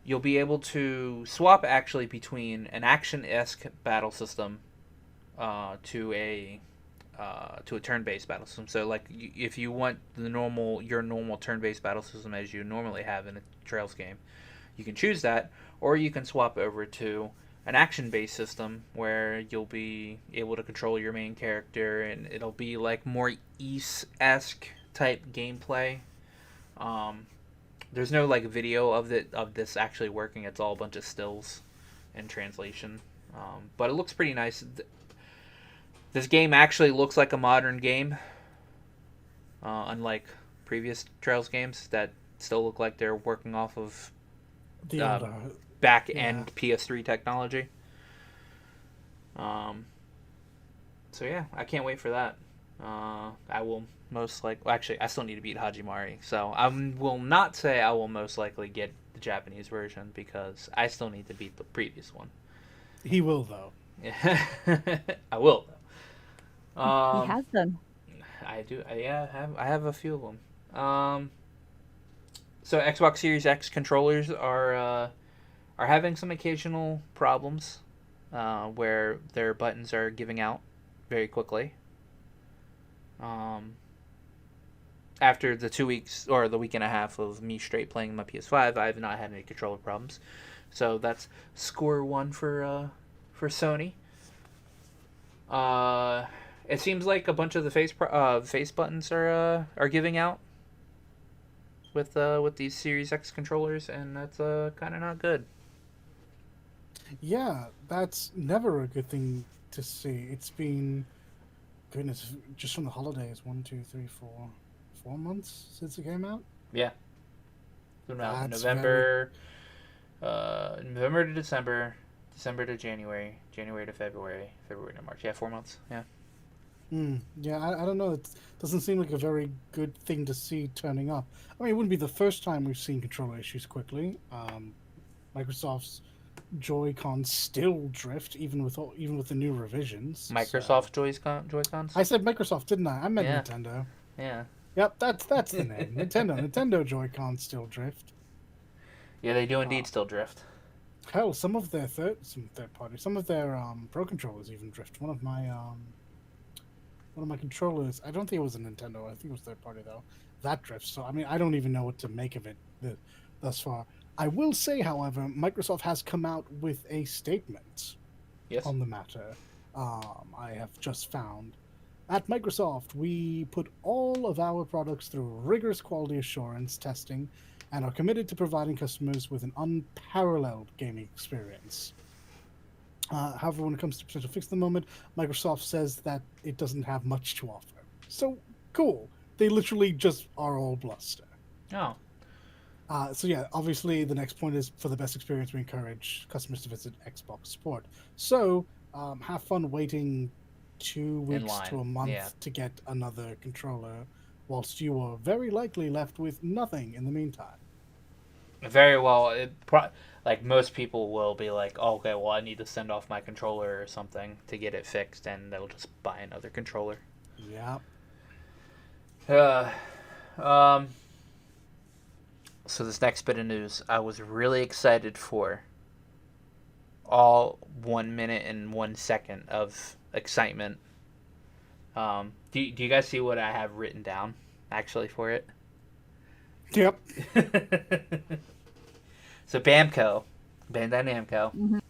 You'll be able to swap actually between an action-esque battle system to a turn-based battle system. So, like, if you want your normal turn-based battle system as you normally have in a Trails game, you can choose that, or you can swap over to an action-based system where you'll be able to control your main character, and it'll be like more Ys-esque type gameplay. There's no like video of this actually working. It's all a bunch of stills and translation, but it looks pretty nice. This game actually looks like a modern game, unlike previous Trails games that still look like they're working off of The back-end PS3 technology. So yeah, I can't wait for that. I will most likely... Actually, I still need to beat Hajimari, so I will not say I will most likely get the Japanese version, because I still need to beat the previous one. He will, though. Yeah, I will, though. He has done. I do. I have a few of them. So Xbox Series X controllers are having some occasional problems where their buttons are giving out very quickly. After the 2 weeks or the week and a half of me straight playing my PS5, I have not had any controller problems. So that's score one for Sony. It seems like a bunch of the face buttons are giving out with these Series X controllers, and that's kind of not good. Yeah, that's never a good thing to see. It's been, goodness, just from the holidays, 4 months since it came out. Yeah. That's November to December, December to January, January to February, February to March. Yeah, 4 months. Yeah. Yeah, I don't know. It doesn't seem like a very good thing to see turning up. I mean, it wouldn't be the first time we've seen controller issues quickly. Microsoft's Joy-Con still drift, even with the new revisions. Microsoft Joy-Cons? I said Microsoft, didn't I? I meant Yeah. Nintendo. Yeah. Yep, that's the name. Nintendo Joy-Con still drift. Yeah, they do indeed still drift. Hell, some of their third party, some of their pro controllers even drift. One of my controllers, I don't think it was a Nintendo. I think it was third party though. That drifts. So I mean, I don't even know what to make of it thus far. I will say, however, Microsoft has come out with a statement on the matter. I have just found at Microsoft, we put all of our products through rigorous quality assurance testing and are committed to providing customers with an unparalleled gaming experience. However, when it comes to potential fix at the moment, Microsoft says that it doesn't have much to offer. So, cool. They literally just are all bluster. Oh. So yeah, obviously the next point is for the best experience, we encourage customers to visit Xbox support. So, have fun waiting 2 weeks to a month to get another controller, whilst you are very likely left with nothing in the meantime. Very well. Like most people will be like, oh, okay, well, I need to send off my controller or something to get it fixed, and they'll just buy another controller. Yeah. So this next bit of news, I was really excited for. All 1 minute and 1 second of excitement. Do you guys see what I have written down actually for it? Yep. So Bandai Namco,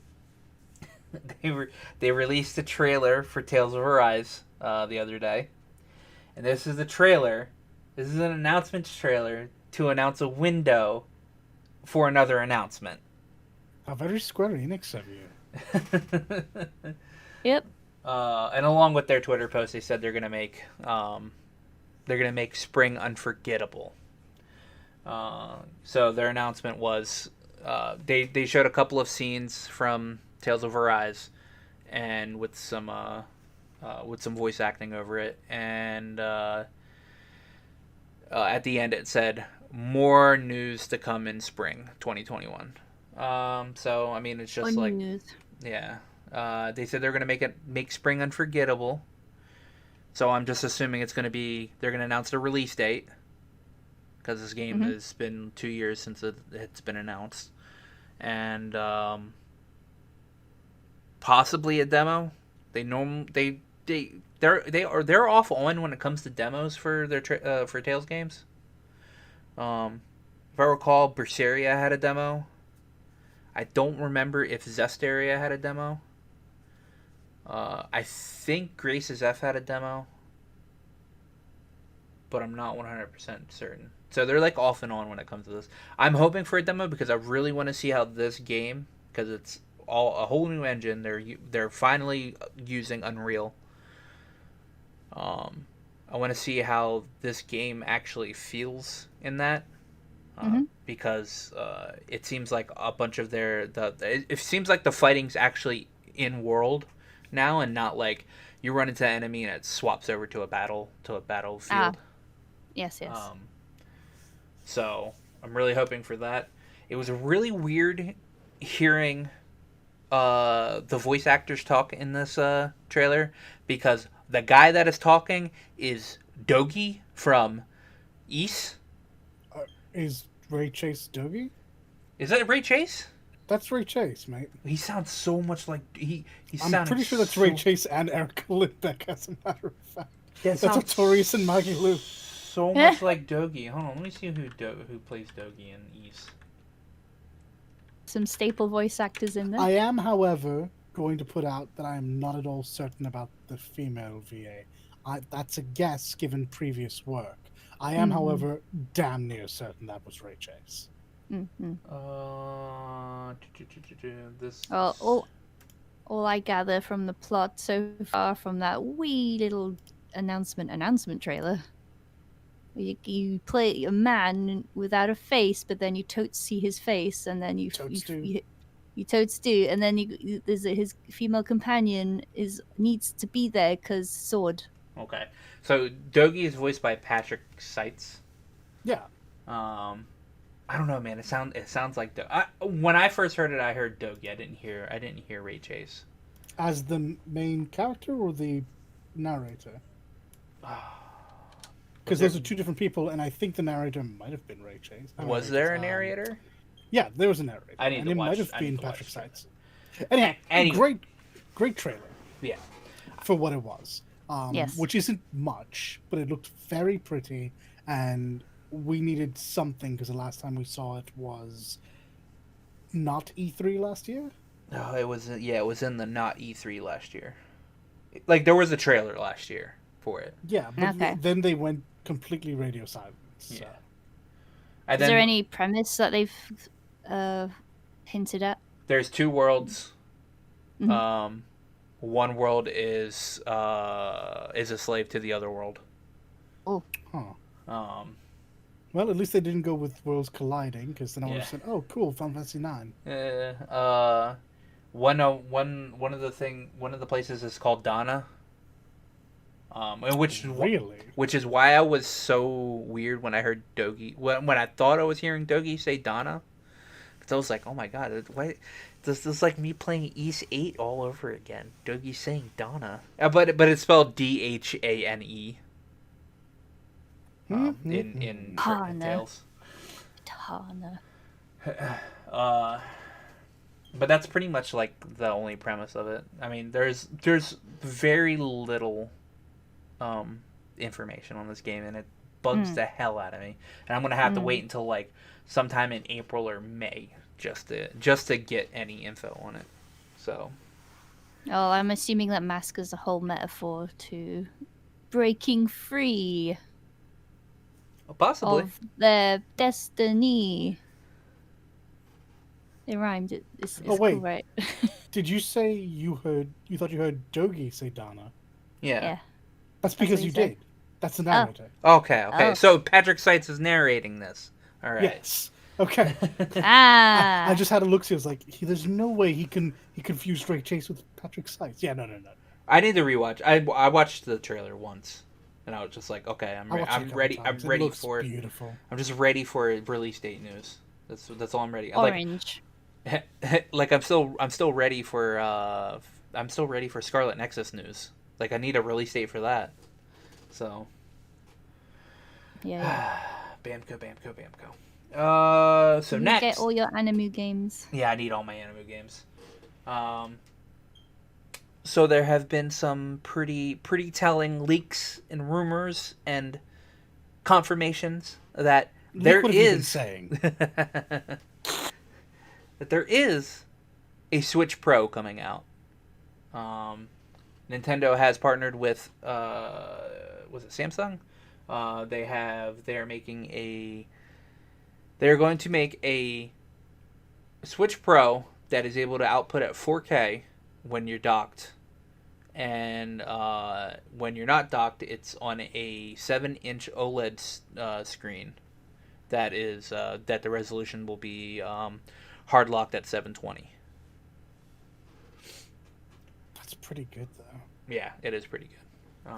they released a trailer for Tales of Arise the other day, and this is the trailer. This is an announcement trailer to announce a window for another announcement. How very Square Enix of you. Yep. And along with their Twitter post, they said they're gonna make spring unforgettable. So their announcement was they showed a couple of scenes from Tales of Arise, and with some voice acting over it, and at the end it said more news to come in spring 2021. So I mean, it's just More like news. yeah. They said they're gonna make spring unforgettable. So I'm just assuming it's gonna be they're gonna announce the release date, because this game has been 2 years since it's been announced, and possibly a demo. They're off on when it comes to demos for their for Tales games. If I recall, Berseria had a demo. I don't remember if Zestiria had a demo. I think Grace's F had a demo, but I'm not 100% certain. So they're like off and on when it comes to this. I'm hoping for a demo because I really want to see how this game, because it's all a whole new engine. They're finally using Unreal. I want to see how this game actually feels in that. Because it seems like a bunch of it seems like the fighting's actually in world now, and not like you run into an enemy and it swaps over to a battlefield. Yes. So I'm really hoping for that. It was really weird hearing the voice actors talk in this trailer, because the guy that is talking is Dogi from Ethys. Is Ray Chase Dogi? Is that Ray Chase? That's Ray Chase, mate. He sounds so much like I'm pretty sure that's Ray Chase and Eric Lindbeck, as a matter of fact. That's Torius and Maggie Lou. So much like Dogi. Hold on, let me see who plays Dogi in Ethys. Some staple voice actors in there. I am, however, going to put out that I am not at all certain about the female VA. That's a guess given previous work. I am, however, damn near certain that was Ray Chase. This. All I gather from the plot so far from that wee little announcement trailer, you play a man without a face, but then you totes see his face, and then you totes do, and then his female companion needs to be there because sword. Okay, so Dogi is voiced by Patrick Seitz. Yeah. I don't know, man. It sounds like when I first heard it, I heard Dogi. I didn't hear Ray Chase. As the main character or the narrator? Because those are two different people, and I think the narrator might have been Ray Chase. Was there a narrator? Yeah, there was a narrator. I need and to it watch- might have I need been to watch Patrick it. Seitz. Anyhow, Anyway. great trailer Yeah. for what it was. Yes. Which isn't much, but it looked very pretty, and we needed something because the last time we saw it was not E3 last year. No, it was in the not E3 last year. Like there was a trailer last year for it. Yeah, but Okay. then they went completely radio silent. So. Yeah. And Is then there any premise that they've hinted at? there's 2 worlds. Mhm. One world is a slave to the other world. Oh, Huh. Well, at least they didn't go with worlds colliding, because then I would have Yeah. said, "Oh, cool, Final Fantasy 9." One of the places is called Donna. And which Really? is why I was so weird when I heard Dogi when I thought I was hearing Dogi say Donna, because I was like, oh my god, why this is like me playing East 8 all over again. Dogi saying Donna, but it's spelled Dhane. In Dana. Tales. Tana. But that's pretty much like the only premise of it. I mean, there's very little information on this game, and it bugs the hell out of me. And I'm gonna have to wait until like sometime in April or May just to get any info on it. So. Oh, I'm assuming that mask is a whole metaphor to breaking free Possibly. of their destiny. It rhymed. It's Oh, wait. cool, right? Did you say you thought you heard Dogi say Dana? Yeah. Yeah. That's because what you he said. did. That's the narrator. Okay. Oh. So Patrick Seitz is narrating this. All right. Yes. Okay. Ah. I just had a look. See, I was like, there's no way he confused Drake Chase with Patrick Seitz. Yeah, no. I need to rewatch. I watched the trailer once, and I was just like, okay, I watched it a I'm couple ready. times. I'm ready It looks for it. beautiful. I'm just ready for release date news. That's all I'm ready. Orange. Like I'm still ready for Scarlet Nexus news. Like I need a release date for that. So. Yeah. Bamco. So You next. get all your anime games. Yeah, I need all my anime games. So there have been some pretty telling leaks and rumors and confirmations that there What have you been is saying? that there is a Switch Pro coming out. Nintendo has partnered with was it Samsung? They're going to make a Switch Pro that is able to output at 4K when you're docked, and when you're not docked, it's on a 7-inch OLED screen. That is that the resolution will be hard locked at 720. That's pretty good, though. Yeah, it is pretty good.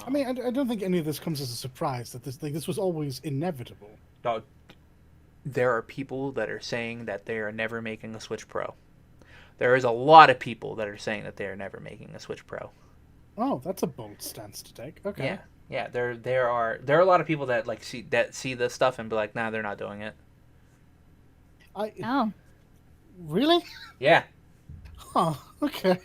I mean, I don't think any of this comes as a surprise. That this was always inevitable. There are people that are saying that they are never making a Switch Pro. There is a lot of people that are saying that they are never making a Switch Pro. Oh, that's a bold stance to take. Okay. Yeah. There are a lot of people that see this stuff and be like, nah, they're not doing it. Oh. Really? Yeah. Huh. Okay.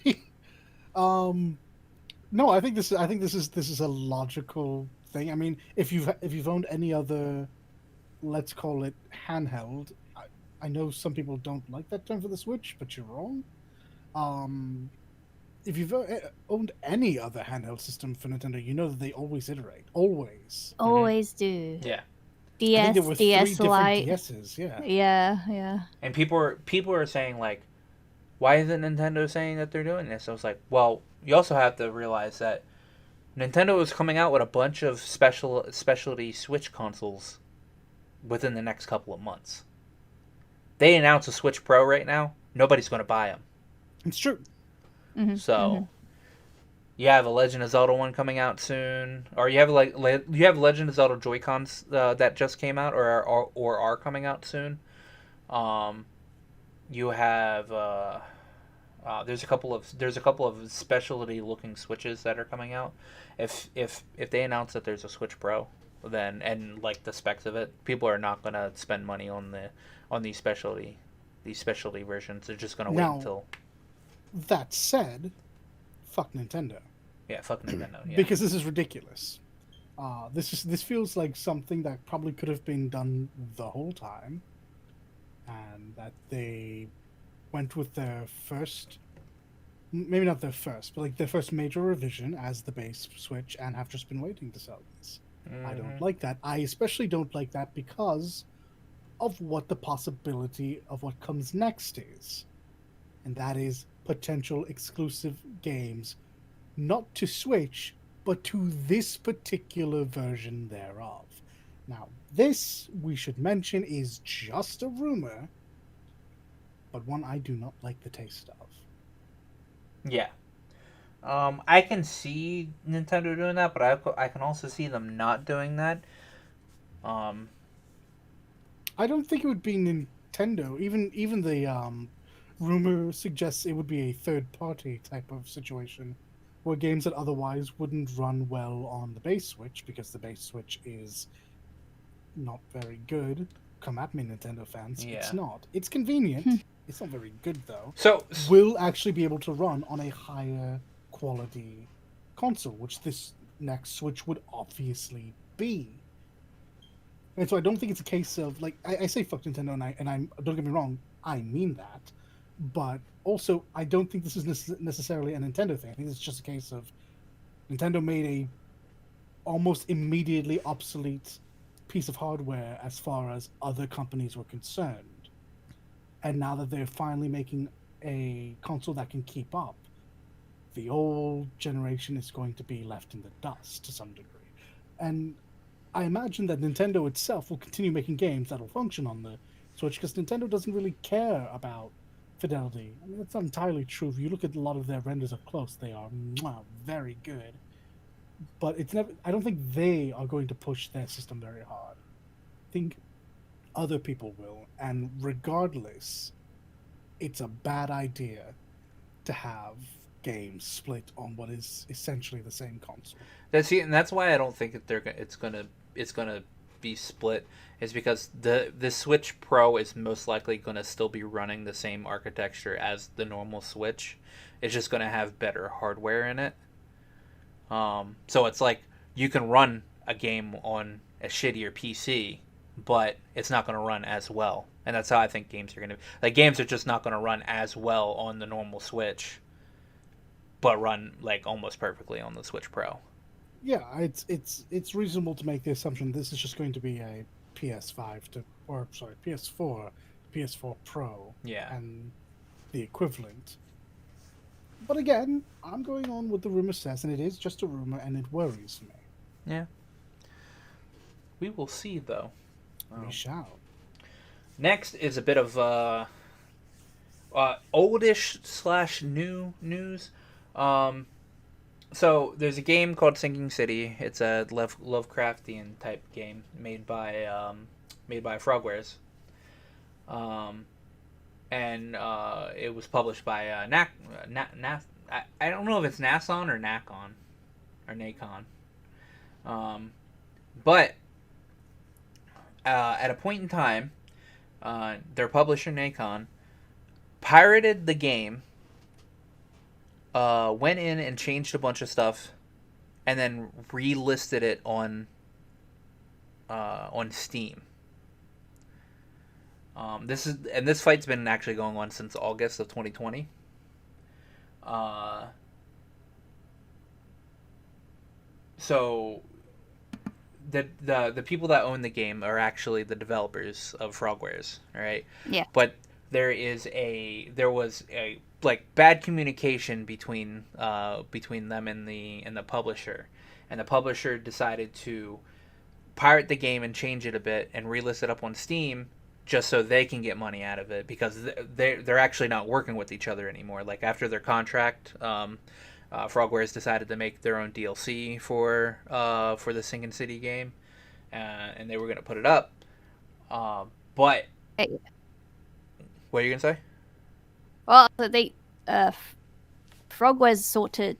No, I think this is a logical thing. I mean, if you've owned any other, let's call it handheld, I know some people don't like that term for the Switch, but you're wrong. If you've owned any other handheld system for Nintendo, you know that they always iterate. Always. Always do. Yeah. I think there were DS 3 Lite. different DSs. Yeah. Yeah. And people are saying like, why isn't Nintendo saying that they're doing this? I was like, well, you also have to realize that Nintendo is coming out with a bunch of specialty Switch consoles within the next couple of months. They announce a Switch Pro right now, nobody's going to buy them. It's true. Mm-hmm. So, you have a Legend of Zelda one coming out soon, or you have Legend of Zelda Joy-Cons that just came out or are coming out soon. You have there's a couple of specialty looking Switches that are coming out. If they announce that there's a Switch Pro, then and like the specs of it, people are not going to spend money on these specialty these specialty versions. They're just gonna wait Now, until. that said, fuck Nintendo. Yeah, fuck Nintendo. Yeah. Because this is ridiculous. This feels like something that probably could have been done the whole time, and that they went with their first, maybe not their first, but like their first major revision as the base Switch, and have just been waiting to sell this. I don't like that. I especially don't like that because of what the possibility of what comes next is, and that is potential exclusive games, not to Switch, but to this particular version thereof. Now, this, we should mention, is just a rumor, but one I do not like the taste of. Yeah. I can see Nintendo doing that, but I can also see them not doing that. I don't think it would be Nintendo. Even the rumor suggests it would be a third-party type of situation, where games that otherwise wouldn't run well on the base Switch, because the base Switch is not very good. Come at me, Nintendo fans. Yeah. It's not. It's convenient. It's not very good, though. So Will actually be able to run on a higher quality console, which this next Switch would obviously be. And so I don't think it's a case of, like, I say fuck Nintendo, and I'm don't get me wrong, I mean that. But also, I don't think this is necessarily a Nintendo thing. I think it's just a case of Nintendo made a almost immediately obsolete piece of hardware as far as other companies were concerned. And now that they're finally making a console that can keep up, the old generation is going to be left in the dust to some degree. And I imagine that Nintendo itself will continue making games that will function on the Switch, because Nintendo doesn't really care about fidelity. I mean, that's not entirely true. If you look at a lot of their renders up close, they are very good. But it's never. I don't think they are going to push their system very hard. I think other people will, and regardless, it's a bad idea to have games split on what is essentially the same console. that's why I don't think that it's gonna be split, is because the Switch Pro is most likely gonna still be running the same architecture as the normal Switch. It's just gonna have better hardware in it. So it's like you can run a game on a shittier PC, but it's not gonna run as well. And that's how I think games are gonna, like, games are just not gonna run as well on the normal Switch, but run like almost perfectly on the Switch Pro. Yeah, it's reasonable to make the assumption this is just going to be a PS4, PS4 Pro, Yeah. and the equivalent. But again, I'm going on what the rumor says, and it is just a rumor, and it worries me. Yeah. We will see, though. We shall. Next is a bit of oldish / new news. So there's a game called Sinking City. It's a Lovecraftian type game made by Frogwares. And it was published by I don't know if it's Nason or Nacon or Nacon. But at a point in time, their publisher Nacon pirated the game, went in and changed a bunch of stuff, and then relisted it on Steam. This fight's been actually going on since August of 2020. So the people that own the game are actually the developers of Frogwares, all right? Yeah. But there was a like bad communication between them and the publisher, and the publisher decided to pirate the game and change it a bit and relist it up on Steam just so they can get money out of it, because they're actually not working with each other anymore. Like, after their contract, Frogwares decided to make their own DLC for the Sinking City game, and they were going to put it up. But Hey. What are you going to say? Well, they Frogwares sought to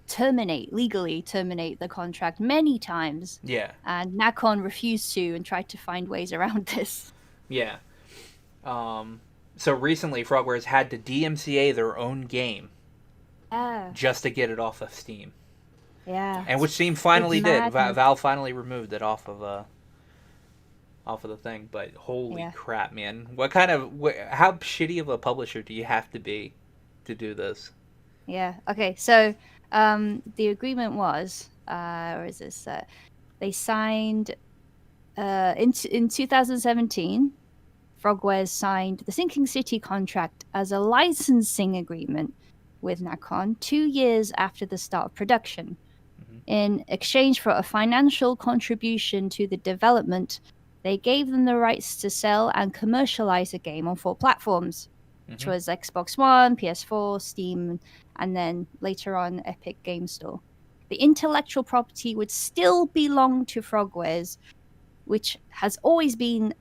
legally terminate the contract many times. Yeah. And Nacon refused to and tried to find ways around this. Yeah. So recently, Frogwares had to DMCA their own game Yeah. just to get it off of Steam, Yeah. and which Steam finally did. madness. Valve finally removed it off of the thing. But holy Yeah. crap, man! How shitty of a publisher do you have to be to do this? Yeah. Okay. So, the agreement was, or is this? They signed, in 2017. Frogwares signed the Sinking City contract as a licensing agreement with Nacon 2 years after the start of production. Mhm. In exchange for a financial contribution to the development, they gave them the rights to sell and commercialize the game on 4 platforms, which Mhm. was Xbox One, PS4, Steam, and then later on Epic Game Store. The intellectual property would still belong to Frogwares, which has always been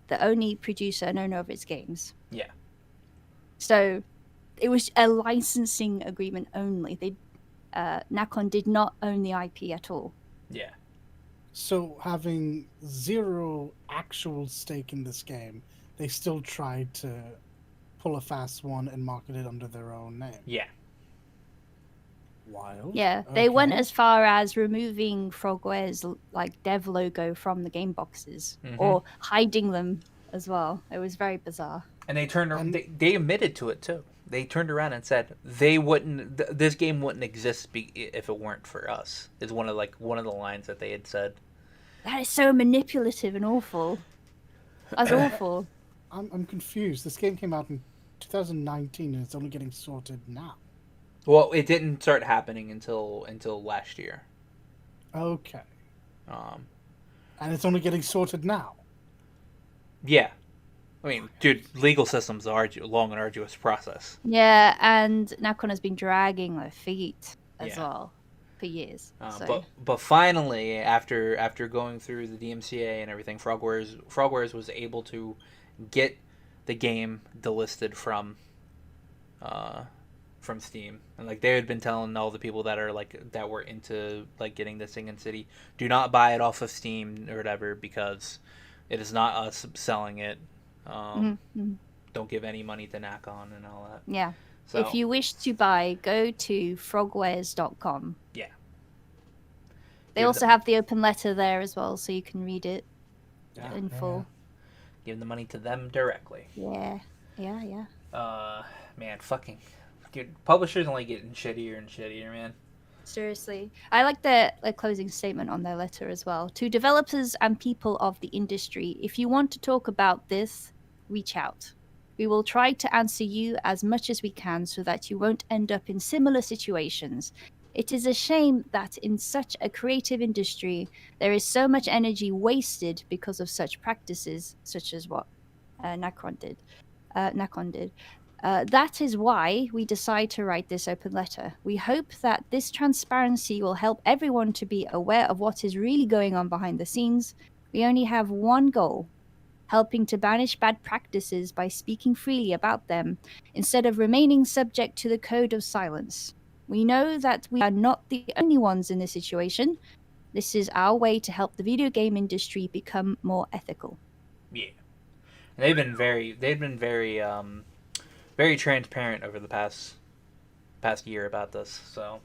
the only producer and owner of its games. Yeah. So it was a licensing agreement only. Nacon did not own the IP at all. Yeah. So having 0 actual stake in this game, they still tried to pull a fast one and market it under their own name. Yeah. Wild. Yeah, they went Okay. as far as removing Frogwares like dev logo from the game boxes or hiding them as well. It was very bizarre. And they turned. They admitted to it too. They turned around and said they wouldn't. This game wouldn't exist if it weren't for us. Is one of the lines that they had said. That is so manipulative and awful. That's awful. I'm confused. This game came out in 2019 and it's only getting sorted now. Well, it didn't start happening until last year. Okay. Um, And it's only getting sorted now. yeah, I mean, dude, legal systems are long and arduous process. Yeah, and Nacon has been dragging their feet as Yeah. well for years. So. But finally, after going through the DMCA and everything, Frogwares was able to get the game delisted from Steam, and like they had been telling all the people that were into like getting this thing in City, do not buy it off of Steam or whatever because it is not us selling it. Don't give any money to Nacon and all that. Yeah. So If you wish to buy, go to frogwares.com. yeah, They also have the open letter there as well, so you can read it in full. give the money to them directly. Yeah. Man, fucking. Dude, publishers only getting shittier and shittier, man. Seriously. I like their closing statement on their letter as well. To developers and people of the industry, if you want to talk about this, reach out. We will try to answer you as much as we can so that you won't end up in similar situations. It is a shame that in such a creative industry, there is so much energy wasted because of such practices, such as what Nacon did. That is why we decide to write this open letter. We hope that this transparency will help everyone to be aware of what is really going on behind the scenes. We only have one goal: helping to banish bad practices by speaking freely about them, instead of remaining subject to the code of silence. We know that we are not the only ones in this situation. This is our way to help the video game industry become more ethical. Yeah, they've been very transparent over the past year about this. So,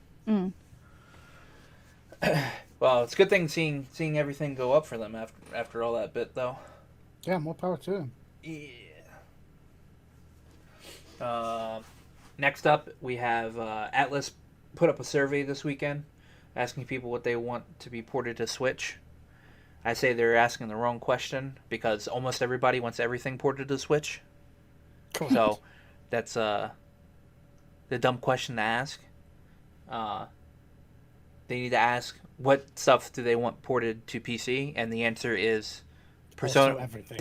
well, it's a good thing seeing everything go up for them after all that bit, though. Yeah, more power to him. Yeah. Next up, we have Atlas put up a survey this weekend asking people what they want to be ported to Switch. I say they're asking the wrong question because almost everybody wants everything ported to Switch. Correct. So that's the dumb question to ask. They need to ask what stuff do they want ported to PC, and the answer is Also everything.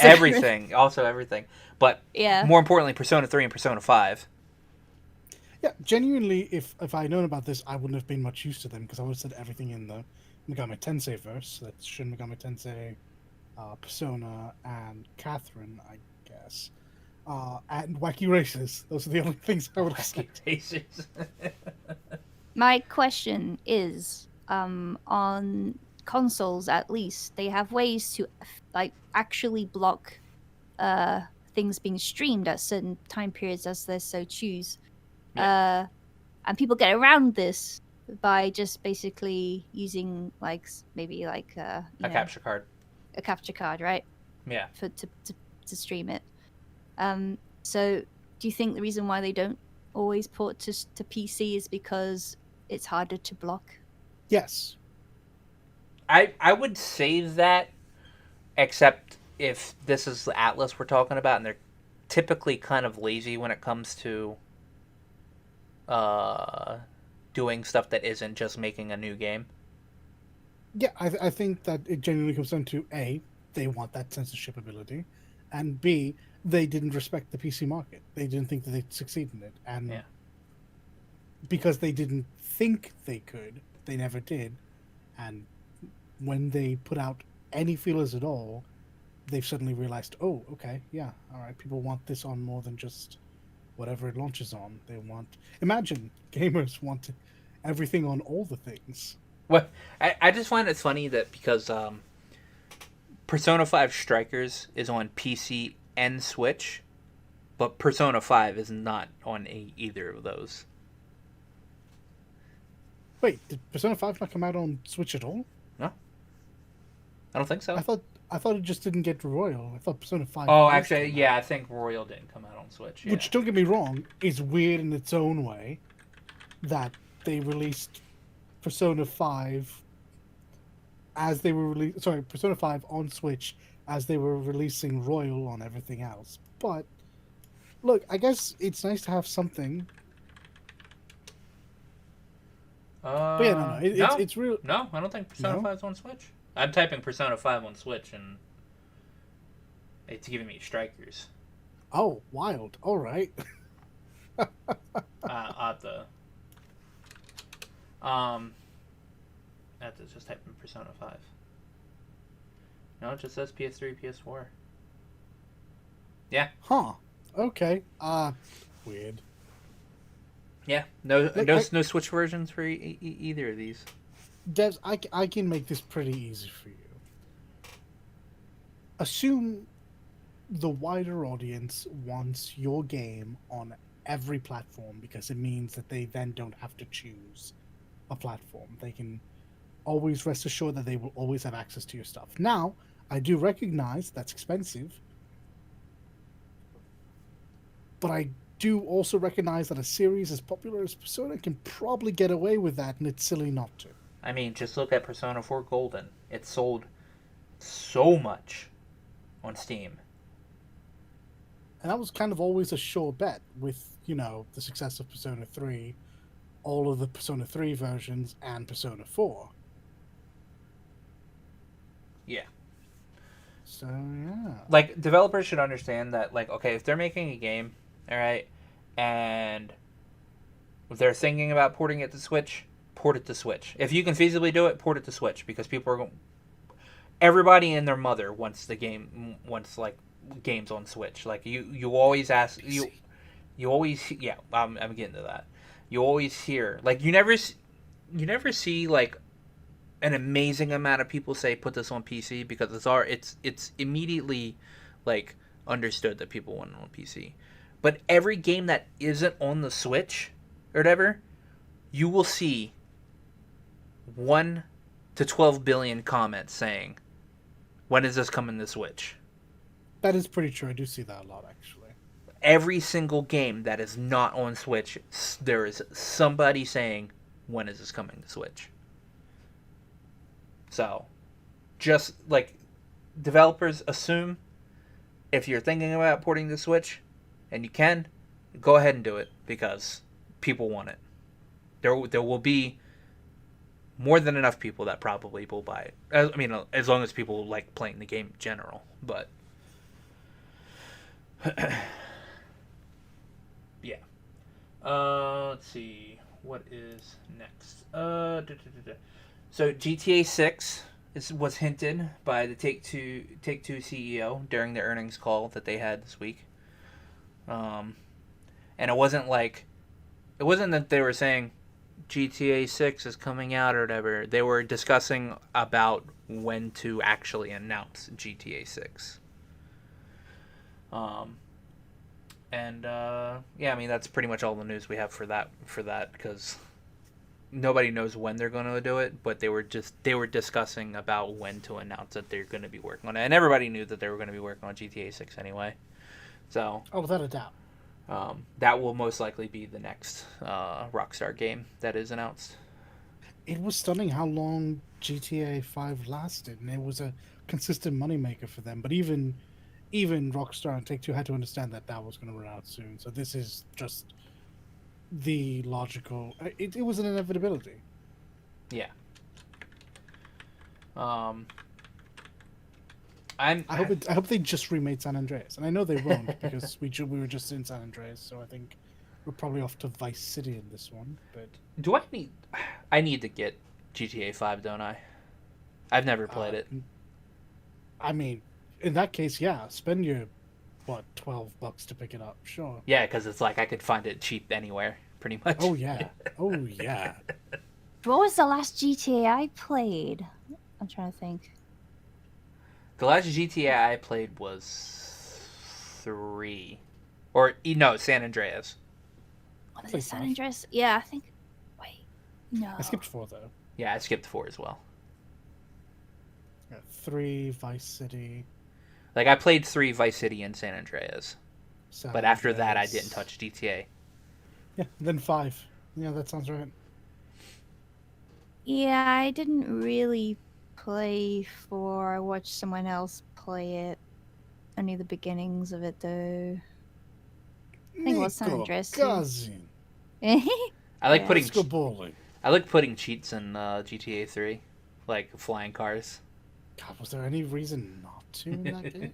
Everything. Also everything. But Yeah. more importantly, Persona 3 and Persona 5. Yeah, genuinely, if I'd known about this, I wouldn't have been much use to them because I would have said everything in the Megami Tensei verse. That's Shin Megami Tensei, Persona, and Catherine, I guess. And Wacky Races. Those are the only things I would have said. My question is, on consoles at least, they have ways to actually block things being streamed at certain time periods as they so choose. Yeah. And people get around this by just basically using like maybe like A capture card. a capture card, right? Yeah. To stream it. So do you think the reason why they don't always port to PC is because it's harder to block? Yes. I would say that, except if this is the Atlas we're talking about, and they're typically kind of lazy when it comes to doing stuff that isn't just making a new game. Yeah, I think that it genuinely comes down to A, they want that censorship ability, and B, they didn't respect the PC market. They didn't think that they'd succeed in it, and Yeah. because they didn't think they could, they never did, and when they put out any feelers at all, they've suddenly realized, oh, okay, yeah, all right, people want this on more than just whatever it launches on. They want... Imagine, gamers want everything on all the things. Well, I just find it funny that because Persona 5 Strikers is on PC and Switch, but Persona 5 is not on either of those. Wait, did Persona 5 not come out on Switch at all? No, I don't think so. I thought it just didn't get Royal. I thought Persona 5... Oh, actually, yeah, I think Royal didn't come out on Switch. Yeah. Which, don't get me wrong, is weird in its own way that they released Persona 5 as they were Persona 5 on Switch as they were releasing Royal on everything else. But look, I guess it's nice to have something. But yeah, it's real. No, I don't think Persona 5 is on Switch. I'm typing Persona 5 on Switch and it's giving me Strikers. Oh, wild! All right. I'll have to just type in Persona 5. No, it just says PS3, PS4. Yeah. Huh. Okay. Weird. Yeah. No Switch versions for either of these. Devs, I can make this pretty easy for you. Assume the wider audience wants your game on every platform because it means that they then don't have to choose a platform. They can always rest assured that they will always have access to your stuff. Now, I do recognize that's expensive, but I do also recognize that a series as popular as Persona can probably get away with that, and it's silly not to. I mean, just look at Persona 4 Golden. It sold so much on Steam. And that was kind of always a sure bet with, the success of Persona 3, all of the Persona 3 versions, and Persona 4. Yeah. So, yeah. Like, developers should understand that, like, okay, if they're making a game, alright, and if they're thinking about porting it to Switch, port it to Switch. If you can feasibly do it, port it to Switch, because people are going... Everybody and their mother wants games on Switch. Like, you always ask... You always... Yeah, I'm getting to that. You always hear... Like, you never see, like, an amazing amount of people say, put this on PC, because it's immediately, like, understood that people want it on PC. But every game that isn't on the Switch, or whatever, you will see 1 to 12 billion comments saying, when is this coming to Switch? That is pretty true. I do see that a lot, actually. Every single game that is not on Switch, there is somebody saying, when is this coming to Switch? So, just, like, developers assume if you're thinking about porting to Switch, and you can, go ahead and do it, because people want it. There will be more than enough people that probably will buy it. I mean, as long as people like playing the game in general. But yeah. Let's see. What is next? So GTA 6 was hinted by the Take-Two CEO during the earnings call that they had this week. And it wasn't that they were saying GTA 6 is coming out or whatever. They were discussing about when to actually announce GTA 6. And yeah, I mean that's pretty much all the news we have for that because nobody knows when they're going to do it, but they were discussing about when to announce that they're going to be working on it, and everybody knew that they were going to be working on GTA 6 anyway. So, without a doubt, that will most likely be the next Rockstar game that is announced. it was stunning how long GTA 5 lasted, and it was a consistent moneymaker for them. But even Rockstar and Take-Two had to understand that was going to run out soon. So this is just the logical. It was an inevitability. Yeah. I hope they just remade San Andreas, and I know they won't because we were just in San Andreas, so I think we're probably off to Vice City in this one. But do I need to get GTA 5, don't I? I've never played it. I mean, in that case, yeah, spend your $12 to pick it up, sure. Yeah, because it's like I could find it cheap anywhere, pretty much. Oh yeah, oh yeah. What was the last GTA I played? I'm trying to think. The last GTA I played was 3. Or, no, San Andreas. What is it, San Andreas? Yeah, I think... Wait, no. I skipped 4, though. Yeah, I skipped 4 as well. 3, Vice City. Like, I played 3, Vice City, and San Andreas. But after that, I didn't touch GTA. Yeah, then 5. Yeah, that sounds right. Yeah, I didn't really play 4. I watched someone else play it. Only the beginnings of it, though. I think it was San Andreas. Cousin. I like Let's go bowling. I like putting cheats in GTA 3, like flying cars. God, was there any reason not to in that game?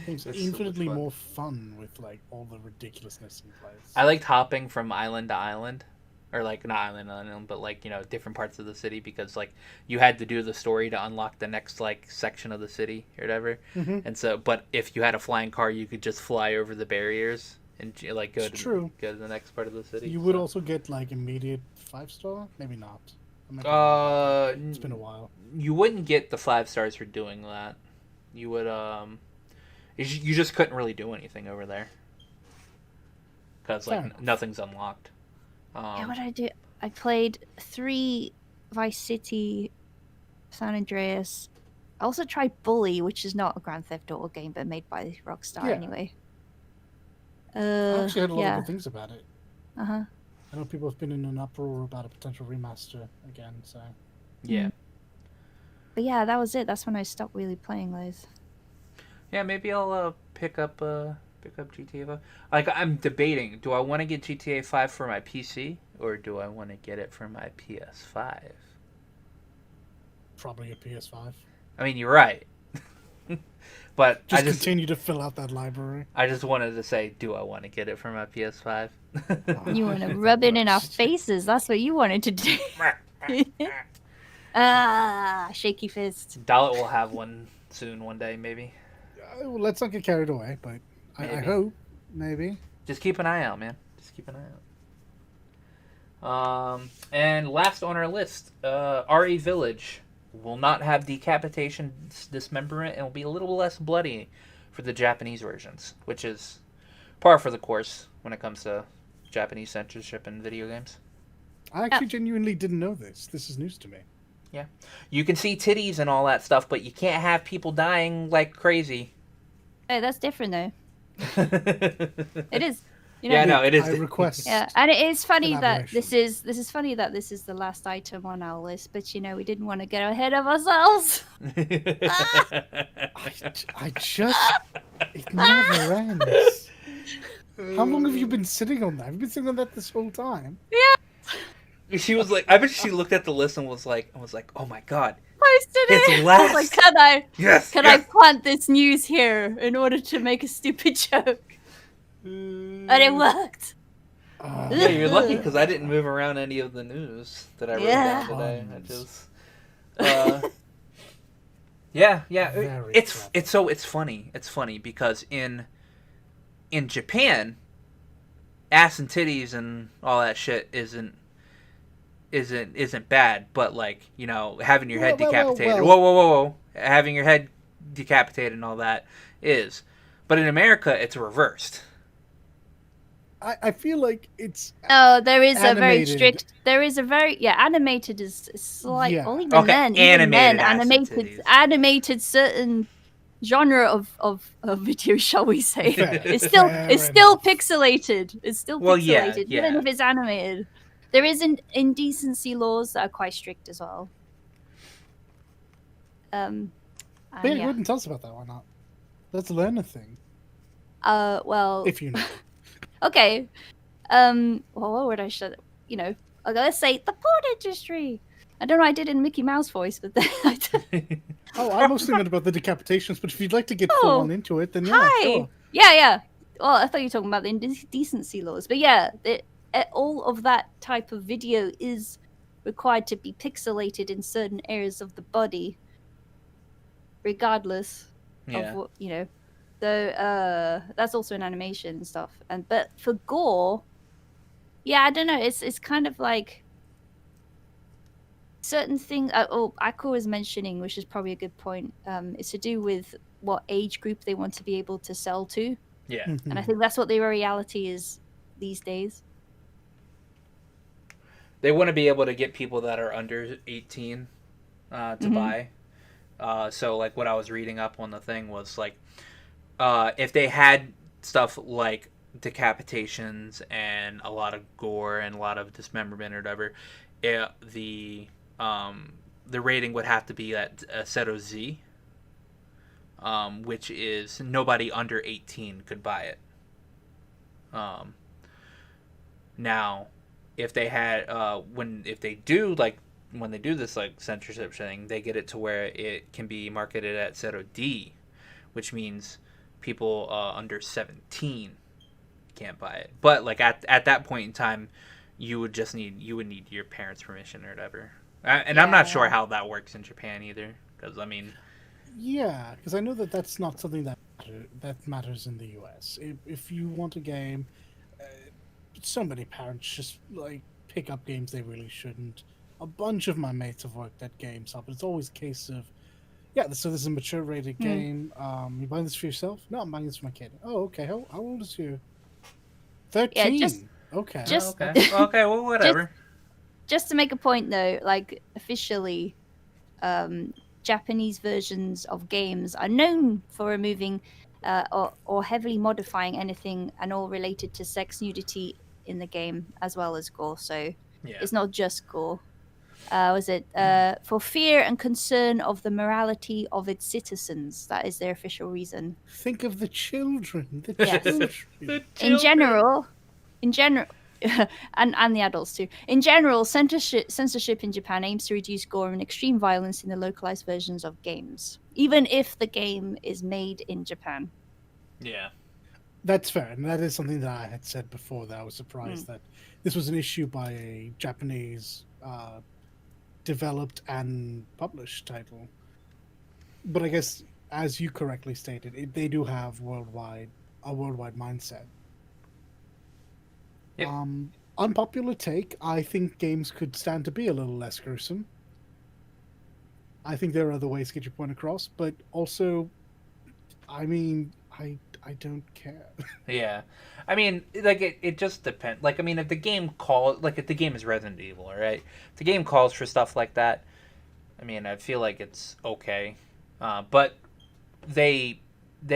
It's It's infinitely so much fun. more fun with like all the ridiculousness in place. I liked hopping from island to island, or like not island to island, but like different parts of the city because like you had to do the story to unlock the next like section of the city or whatever. Mm-hmm. And so, but if you had a flying car, you could just fly over the barriers and like go to the next part of the city. You would also get like immediate 5-star, maybe not. It's been a while. You wouldn't get the 5 stars for doing that. You would you just couldn't really do anything over there because like nothing's unlocked. Yeah, what did I do? I played 3 Vice City, San Andreas. I also tried Bully, which is not a Grand Theft Auto game, but made by Rockstar anyway. I actually heard a lot of good things about it. Uh-huh. I know people have been in an uproar about a potential remaster again, so... Yeah. But yeah, that was it. That's when I stopped really playing those. Yeah, maybe I'll pick up GTA 5. Like, I'm debating, do I want to get GTA 5 for my PC, or do I want to get it for my PS5? Probably a PS5. I mean, you're right. But I just continue to fill out that library. I just wanted to say, do I want to get it for my PS5? You want to rub it in our faces. That's what you wanted to do. Shaky fist. Dalit will have one soon, one day, maybe. Well, let's not get carried away, but I hope, maybe. Just keep an eye out, man. Just keep an eye out. And last on our list, RE Village will not have decapitation, dismemberment, and will be a little less bloody for the Japanese versions, which is par for the course when it comes to Japanese censorship in video games. I actually genuinely didn't know this. This is news to me. Yeah. You can see titties and all that stuff, but you can't have people dying like crazy. Hey, that's different, though. It is. You know, yeah, no, it is. I request. Yeah, and it is funny that this is funny that this is the last item on our list, but we didn't want to get ahead of ourselves. I just it never ends. How long have you been sitting on that? Have you been sitting on that this whole time? Yeah. She was like, I bet she looked at the list and was like, oh my god. Posted It's it. last. I was like, can I Yes. plant this news here in order to make a stupid joke? And it worked. Yeah, you're lucky because I didn't move around any of the news that I wrote down today. I just, yeah. It's funny. It's funny because in Japan, ass and titties and all that shit isn't bad, but like having your head decapitated. Whoa! Having your head decapitated and all that is, but in America it's reversed. I feel like it's No, there is a very animated. strict. There is a very animated is slight. Yeah. Well, even Okay, then, animated ass and animated titties. animated certain genre of video, shall we say? Fair, It's still fair it's still enough. pixelated. It's still Well, yeah, pixelated, yeah. even if it's animated. There is indecency laws that are quite strict as well. And But yeah, go yeah. ahead and tell us about that. Why not? Let's learn a thing. Well, If you know. okay. Well, what would I should? Okay, let's say the porn industry. I don't know. I did it in Mickey Mouse voice, but then Oh, I mostly meant about the decapitations, but if you'd like to get full on into it, then yeah, hi. sure. Yeah. Well, I thought you were talking about the indecency laws, but yeah, all of that type of video is required to be pixelated in certain areas of the body, regardless Yeah. of what So that's also in animation and stuff. But for gore, yeah, I don't know. It's kind of like certain things. Akko was mentioning, which is probably a good point. It's to do with what age group they want to be able to sell to, Yeah. and I think that's what the reality is these days. They want to be able to get people that are under 18 to buy. So like what I was reading up on the thing was like, if they had stuff like decapitations and a lot of gore and a lot of dismemberment or whatever, the rating would have to be at Seto Z, which is nobody under 18 could buy it. Now, if they had when they do this like censorship thing, they get it to where it can be marketed at Seto D, which means people under 17 can't buy it. But like at that point in time, you would need your parents' permission or whatever. And I'm not sure how that works in Japan either, because I mean, Yeah, because I know that that's not something that matters in the US. If you want a game, so many parents just like pick up games they really shouldn't. A bunch of my mates have worked at GameStop, but it's always a case of, yeah, so this is a mature rated game. You buying this for yourself? No, I'm buying this for my kid. Oh, okay. How old is you? 13. Yeah, okay. okay, well, whatever. Just to make a point though, like officially, Japanese versions of games are known for removing or heavily modifying anything and all related to sex, nudity in the game, as well as gore. So it's not just gore. For fear and concern of the morality of its citizens? That is their official reason. Think of the children. Yes. Children. In general, and the adults too. In general, censorship in Japan aims to reduce gore and extreme violence in the localized versions of games, even if the game is made in Japan. Yeah. That's fair, and that is something that I had said before, that I was surprised that this was an issue by a Japanese developed and published title. But I guess, as you correctly stated, they do have a worldwide mindset. Yep. Unpopular take, I think games could stand to be a little less gruesome. I think there are other ways to get your point across, but also, I mean, I don't care. Yeah, I mean, like it just depends. Like, I mean, if the game is Resident Evil, right? If the game calls for stuff like that, I mean, I feel like it's okay. But they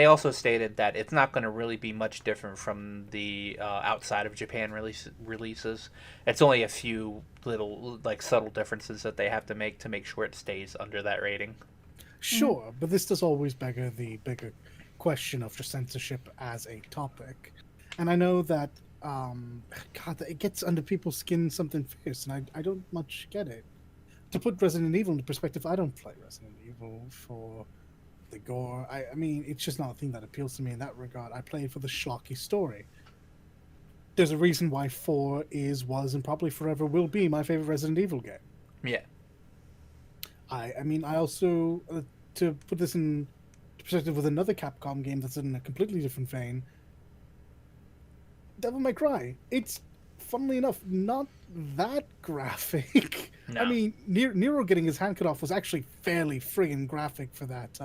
also stated that it's not going to really be much different from the outside of Japan releases. It's only a few little like subtle differences that they have to make sure it stays under that rating. Sure, but this does always beg the bigger question of just censorship as a topic. And I know that God, it gets under people's skin something fierce, and I don't much get it. To put Resident Evil into perspective, I don't play Resident Evil for the gore. I mean, it's just not a thing that appeals to me in that regard. I play it for the schlocky story. There's a reason why 4 was and probably forever will be my favorite Resident Evil game. Yeah. I mean, I also, to put this in perspective with another Capcom game that's in a completely different vein, Devil May Cry. It's, funnily enough, not that graphic. No. I mean, Nero getting his hand cut off was actually fairly friggin' graphic for that.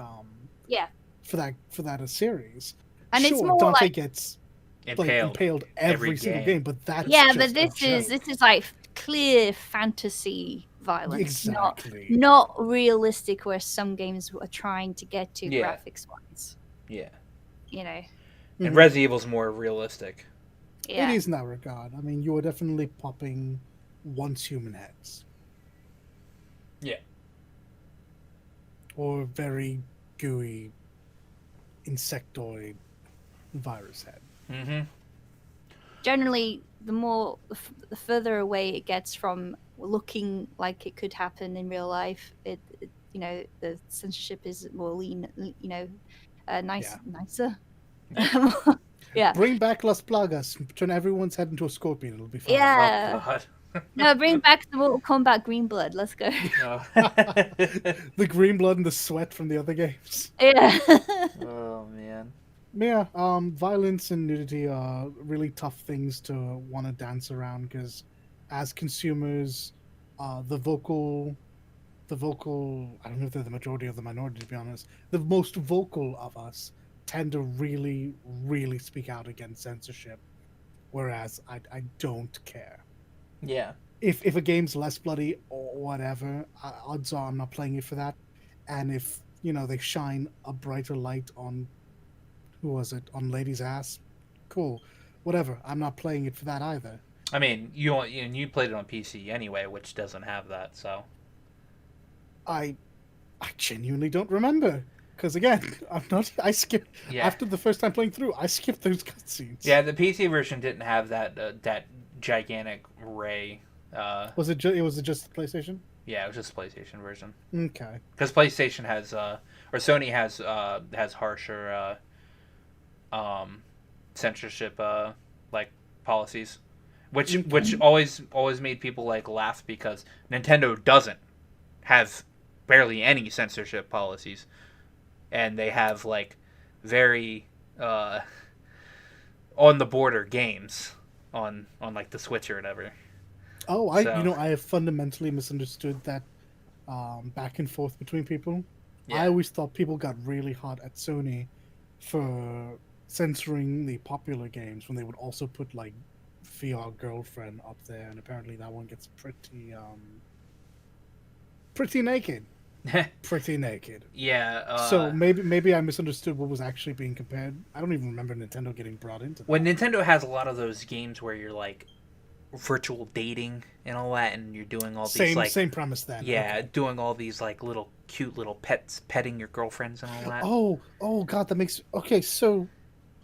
Yeah. For that series. And sure, it's more Dante like gets impaled every single game. But that's yeah, just but this is like clear fantasy violence, exactly not realistic, where some games are trying to get to graphics wise. Yeah. You know. And Resident Evil's more realistic. Yeah. It is in that regard. I mean, you are definitely popping once human heads. Yeah. Or very gooey insectoid virus head. Mm-hmm. Generally, the further away it gets from looking like it could happen in real life, it you know, the censorship is more lean, you know, nicer. Yeah. Bring back Las Plagas. Turn everyone's head into a scorpion. It'll be fine. Yeah. Oh, God. No, bring back the Mortal Kombat Green Blood. Let's go. Oh. The green blood and the sweat from the other games. Yeah. Oh, man. Yeah, violence and nudity are really tough things to want to dance around because, as consumers, the vocal, I don't know if they're the majority or the minority, to be honest. The most vocal of us tend to really, really speak out against censorship, whereas I don't care. Yeah. If a game's less bloody or whatever, odds are I'm not playing it for that. And if they shine a brighter light on, who was it, on Lady's ass, cool, whatever. I'm not playing it for that either. I mean, you played it on PC anyway, which doesn't have that, so. I genuinely don't remember because again, I skipped after the first time playing through. I skipped those cutscenes. Yeah, the PC version didn't have that gigantic ray. Was it just the PlayStation? Yeah, it was just the PlayStation version. Okay. Because PlayStation has or Sony has harsher censorship like policies, which always made people like laugh because Nintendo doesn't have barely any censorship policies, and they have like very on the border games on like the Switch or whatever. Oh, I have fundamentally misunderstood that back and forth between people. Yeah. I always thought people got really hot at Sony for censoring the popular games when they would also put like VR Girlfriend up there, and apparently that one gets pretty naked. Pretty naked. Yeah. So maybe I misunderstood what was actually being compared. I don't even remember Nintendo getting brought into that. When Nintendo has a lot of those games where you're like virtual dating and all that, and you're doing all these like same premise then. Yeah, okay. Doing all these like little cute little pets, petting your girlfriends and all that. Oh God, that makes okay. So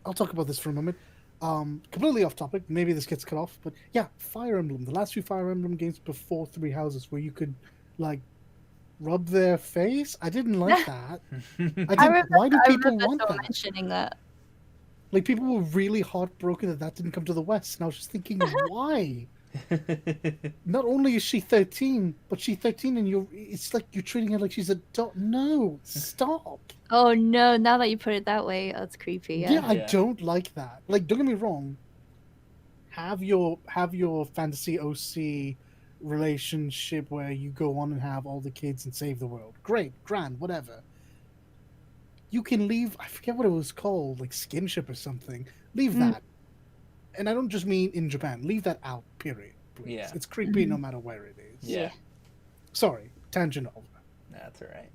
I'll talk about this for a moment. Completely off topic. Maybe this gets cut off, but yeah, Fire Emblem. The last few Fire Emblem games before Three Houses, where you could like rub their face. I didn't like that. Why do people want that? Mentioning that. Like people were really heartbroken that didn't come to the West, and I was just thinking, why? Not only is she 13, but she's 13, and it's like you're treating her like she's an adult. No, stop. Oh no! Now that you put it that way, that's creepy. Yeah, I don't like that. Like, don't get me wrong. Have your fantasy OC relationship where you go on and have all the kids and save the world. Great, grand, whatever. You can leave. I forget what it was called, like skinship or something. Leave that. And I don't just mean in Japan. Leave that out. Period. Please. Yeah, it's creepy no matter where it is. Yeah. Sorry, tangent over. That's all right.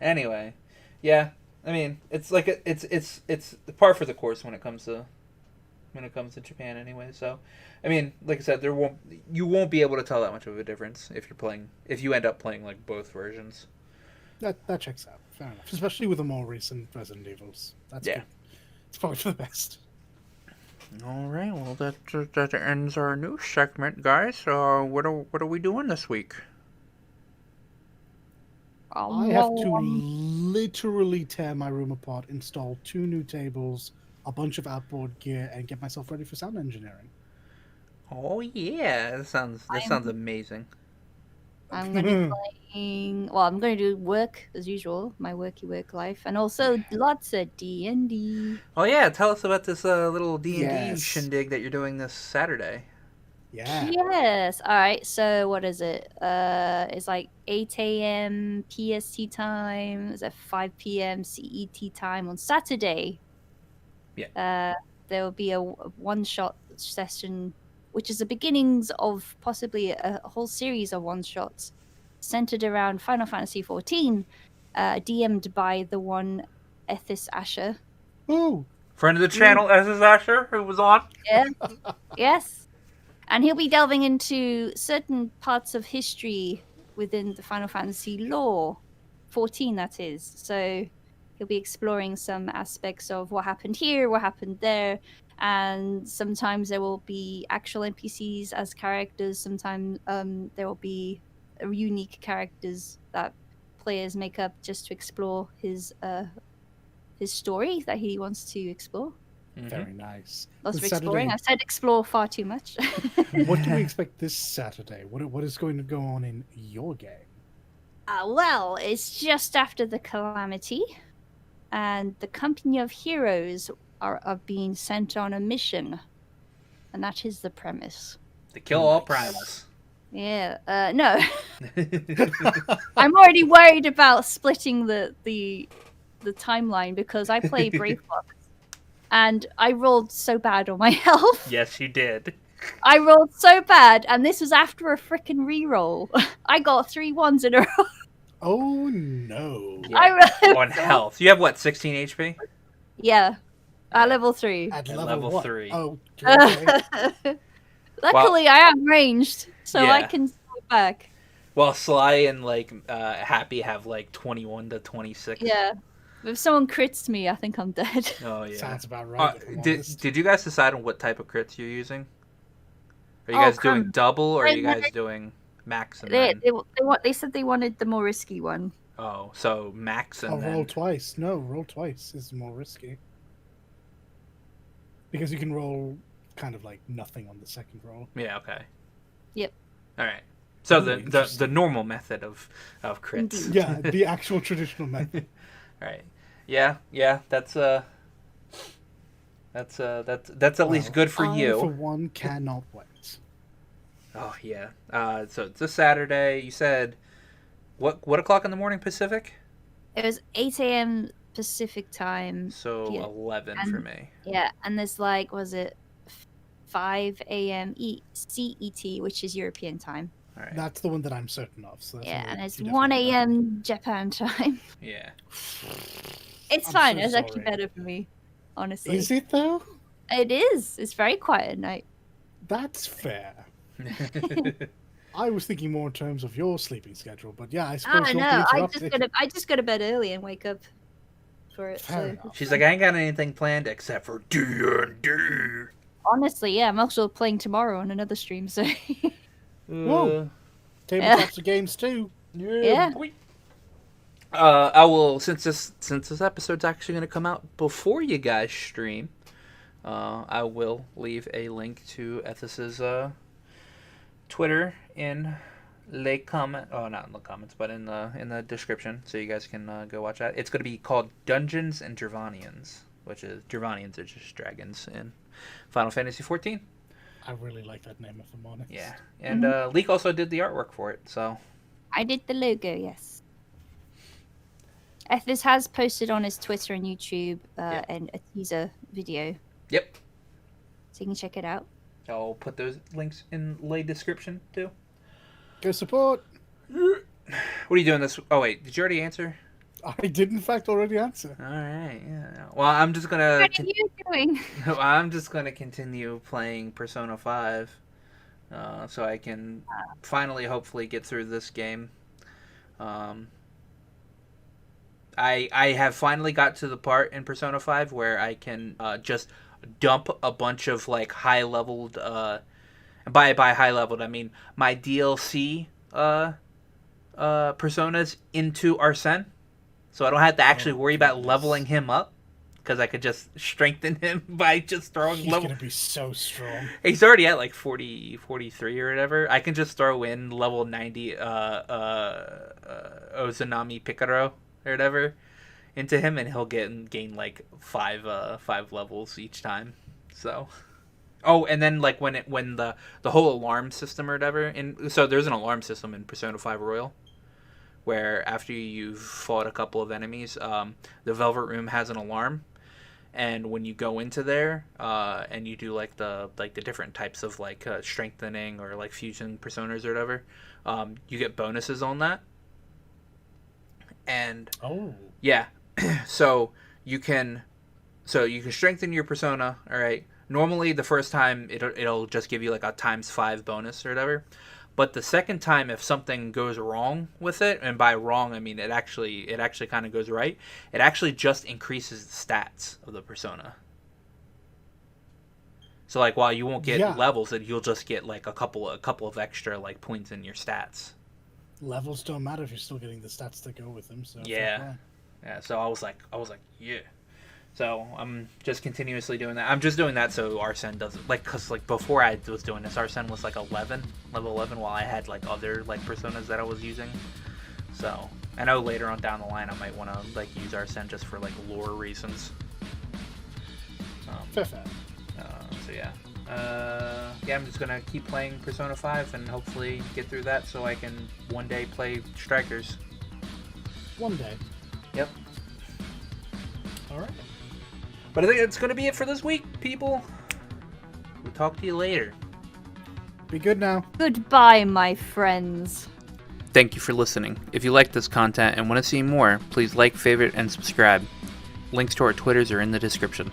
Anyway, yeah. I mean, it's like it's par for the course when it comes to Japan anyway. So, I mean, like I said, you won't be able to tell that much of a difference if you end up playing like both versions. That checks out. Fair enough. Especially with the more recent Resident Evils. That's good. It's probably for the best. All right. Well, that ends our news segment, guys. What are we doing this week? I have to literally tear my room apart, install 2 new tables, a bunch of outboard gear, and get myself ready for sound engineering. Oh yeah, that sounds amazing. I'm going to be playing. Well, I'm going to do work as usual, my work life, and also lots of D&D. Oh yeah, tell us about this little D&D shindig that you're doing this Saturday. Yeah. Yes. All right. So what is it? It's like 8 a.m. PST time. It's at 5 p.m. CET time on Saturday. Yeah. there will be a one-shot session, which is the beginnings of possibly a whole series of one-shots centered around Final Fantasy XIV, DM'd by the one Ethys Asher. Ooh. Friend of the channel, SS Asher, who was on. Yeah. Yes. And he'll be delving into certain parts of history within the Final Fantasy lore, 14 that is. So he'll be exploring some aspects of what happened here, what happened there, and sometimes there will be actual NPCs as characters. Sometimes there will be unique characters that players make up just to explore his story that he wants to explore. Very nice. Lots of This exploring. Saturday- I've said explore far too much. What can we expect this Saturday? What is going to go on in your game? Well, it's just after the calamity, and the company of heroes are being sent on a mission, and that is the premise. To kill all primals. Yeah. No. I'm already worried about splitting the timeline because I play Braveheart, and I rolled so bad on my health. Yes, you did. I rolled so bad, and this was after a frickin' reroll. I got 3 1s in a row. Oh no! Yeah. I rolled On health. You have what, 16 HP? Yeah, at level 3. At level what? 3. Oh, okay. Luckily, I am ranged, so I Yeah. can go back. Well, Sly and Happy have 21 to 26. Yeah. If someone crits me, I think I'm dead. Oh yeah. Sounds about right. if I'm honest. Did you guys decide on what type of crits you're using? Are you Oh, guys doing come- double, or are you I- guys doing max and They, then? they said they wanted the more risky one. Oh, so max and Oh, then. roll twice. No, roll twice is more risky. Because you can roll kind of like nothing on the second roll. Yeah. Okay. Yep. All right. So Ooh, the interesting. normal method of crits. Indeed. Yeah, the actual traditional method. All right. Yeah. That's at least Well, good for I, you. for one, cannot wait. Oh yeah. So it's a Saturday. You said what o'clock in the morning Pacific? It was 8 a.m. Pacific time. So Yeah. 11 And- for me. Yeah, and there's was it 5 a.m. CET, which is European time. All right. That's the one that I'm certain of. So that's Yeah, only and it's two different 1 ones. a.m. Japan time. Yeah. It's I'm fine. so It's actually sorry. better for me, honestly. Is it though? It is. It's very quiet at night. That's fair. I was thinking more in terms of your sleeping schedule, but yeah, I suppose I you'll know. be interrupted. I just go to bed early and wake up for it. Fair So enough. She's like, I ain't got anything planned except for D&D. honestly, yeah, I'm also playing tomorrow on another stream. So Whoa. Tabletops of games too. Yeah. boy. I will, since this episode's actually going to come out before you guys stream, I will leave a link to Ethys's Twitter in the comment. Oh, not in the comments, but in the description, so you guys can go watch that. It's going to be called Dungeons and Dravanians, which is Dravanians are just dragons in Final Fantasy XIV. I really like that name, if I'm honest. Yeah, and Leek also did the artwork for it. So I did the logo. Yes. Ethys has posted on his Twitter and YouTube Yeah. and a teaser video, yep, so you can check it out. I'll put those links in the description too. Go support. What are you doing this? Oh wait, did you already answer? I did in fact already answer. All right, yeah. Well, I'm just gonna. What are you doing? I'm just gonna continue playing Persona 5, so I can finally, hopefully, get through this game. I have finally got to the part in Persona 5 where I can just dump a bunch of high leveled. By high leveled, I mean my DLC personas into Arsene. So I don't have to actually worry about goodness. leveling him up, because I could just strengthen him by just throwing He's level. gonna be so strong. He's already at 40, 43 or whatever. I can just throw in level 90 Ozanami Picaro or whatever into him, and he'll gain five levels each time. So, oh, and then when the whole alarm system or whatever, so there's an alarm system in Persona 5 Royal, where after you've fought a couple of enemies, the Velvet Room has an alarm, And when you go into there and you do like the different types of like strengthening or like fusion personas or whatever, you get bonuses on that. And yeah, so you can strengthen your persona. All right. Normally, the first time it'll just give you like a ×5 bonus or whatever. But the second time, if something goes wrong with it, and by wrong I mean it actually kind of goes right, it actually just increases the stats of the persona. So like while you won't get levels, you'll just get like a couple of extra like points in your stats. Levels don't matter if you're still getting the stats that go with them. So yeah. So I was like, yeah. So I'm just continuously doing that. I'm just doing that so Arsene doesn't because before I was doing this, Arsene was like level 11, while I had like other like personas that I was using. So I know later on down the line I might want to like use Arsene just for like lore reasons. Fair. So yeah. I'm just gonna keep playing Persona 5 and hopefully get through that so I can one day play Strikers. One day. Yep. All right. But I think that's going to be it for this week, people. We'll talk to you later. Be good now. Goodbye, my friends. Thank you for listening. If you like this content and want to see more, please like, favorite, and subscribe. Links to our Twitters are in the description.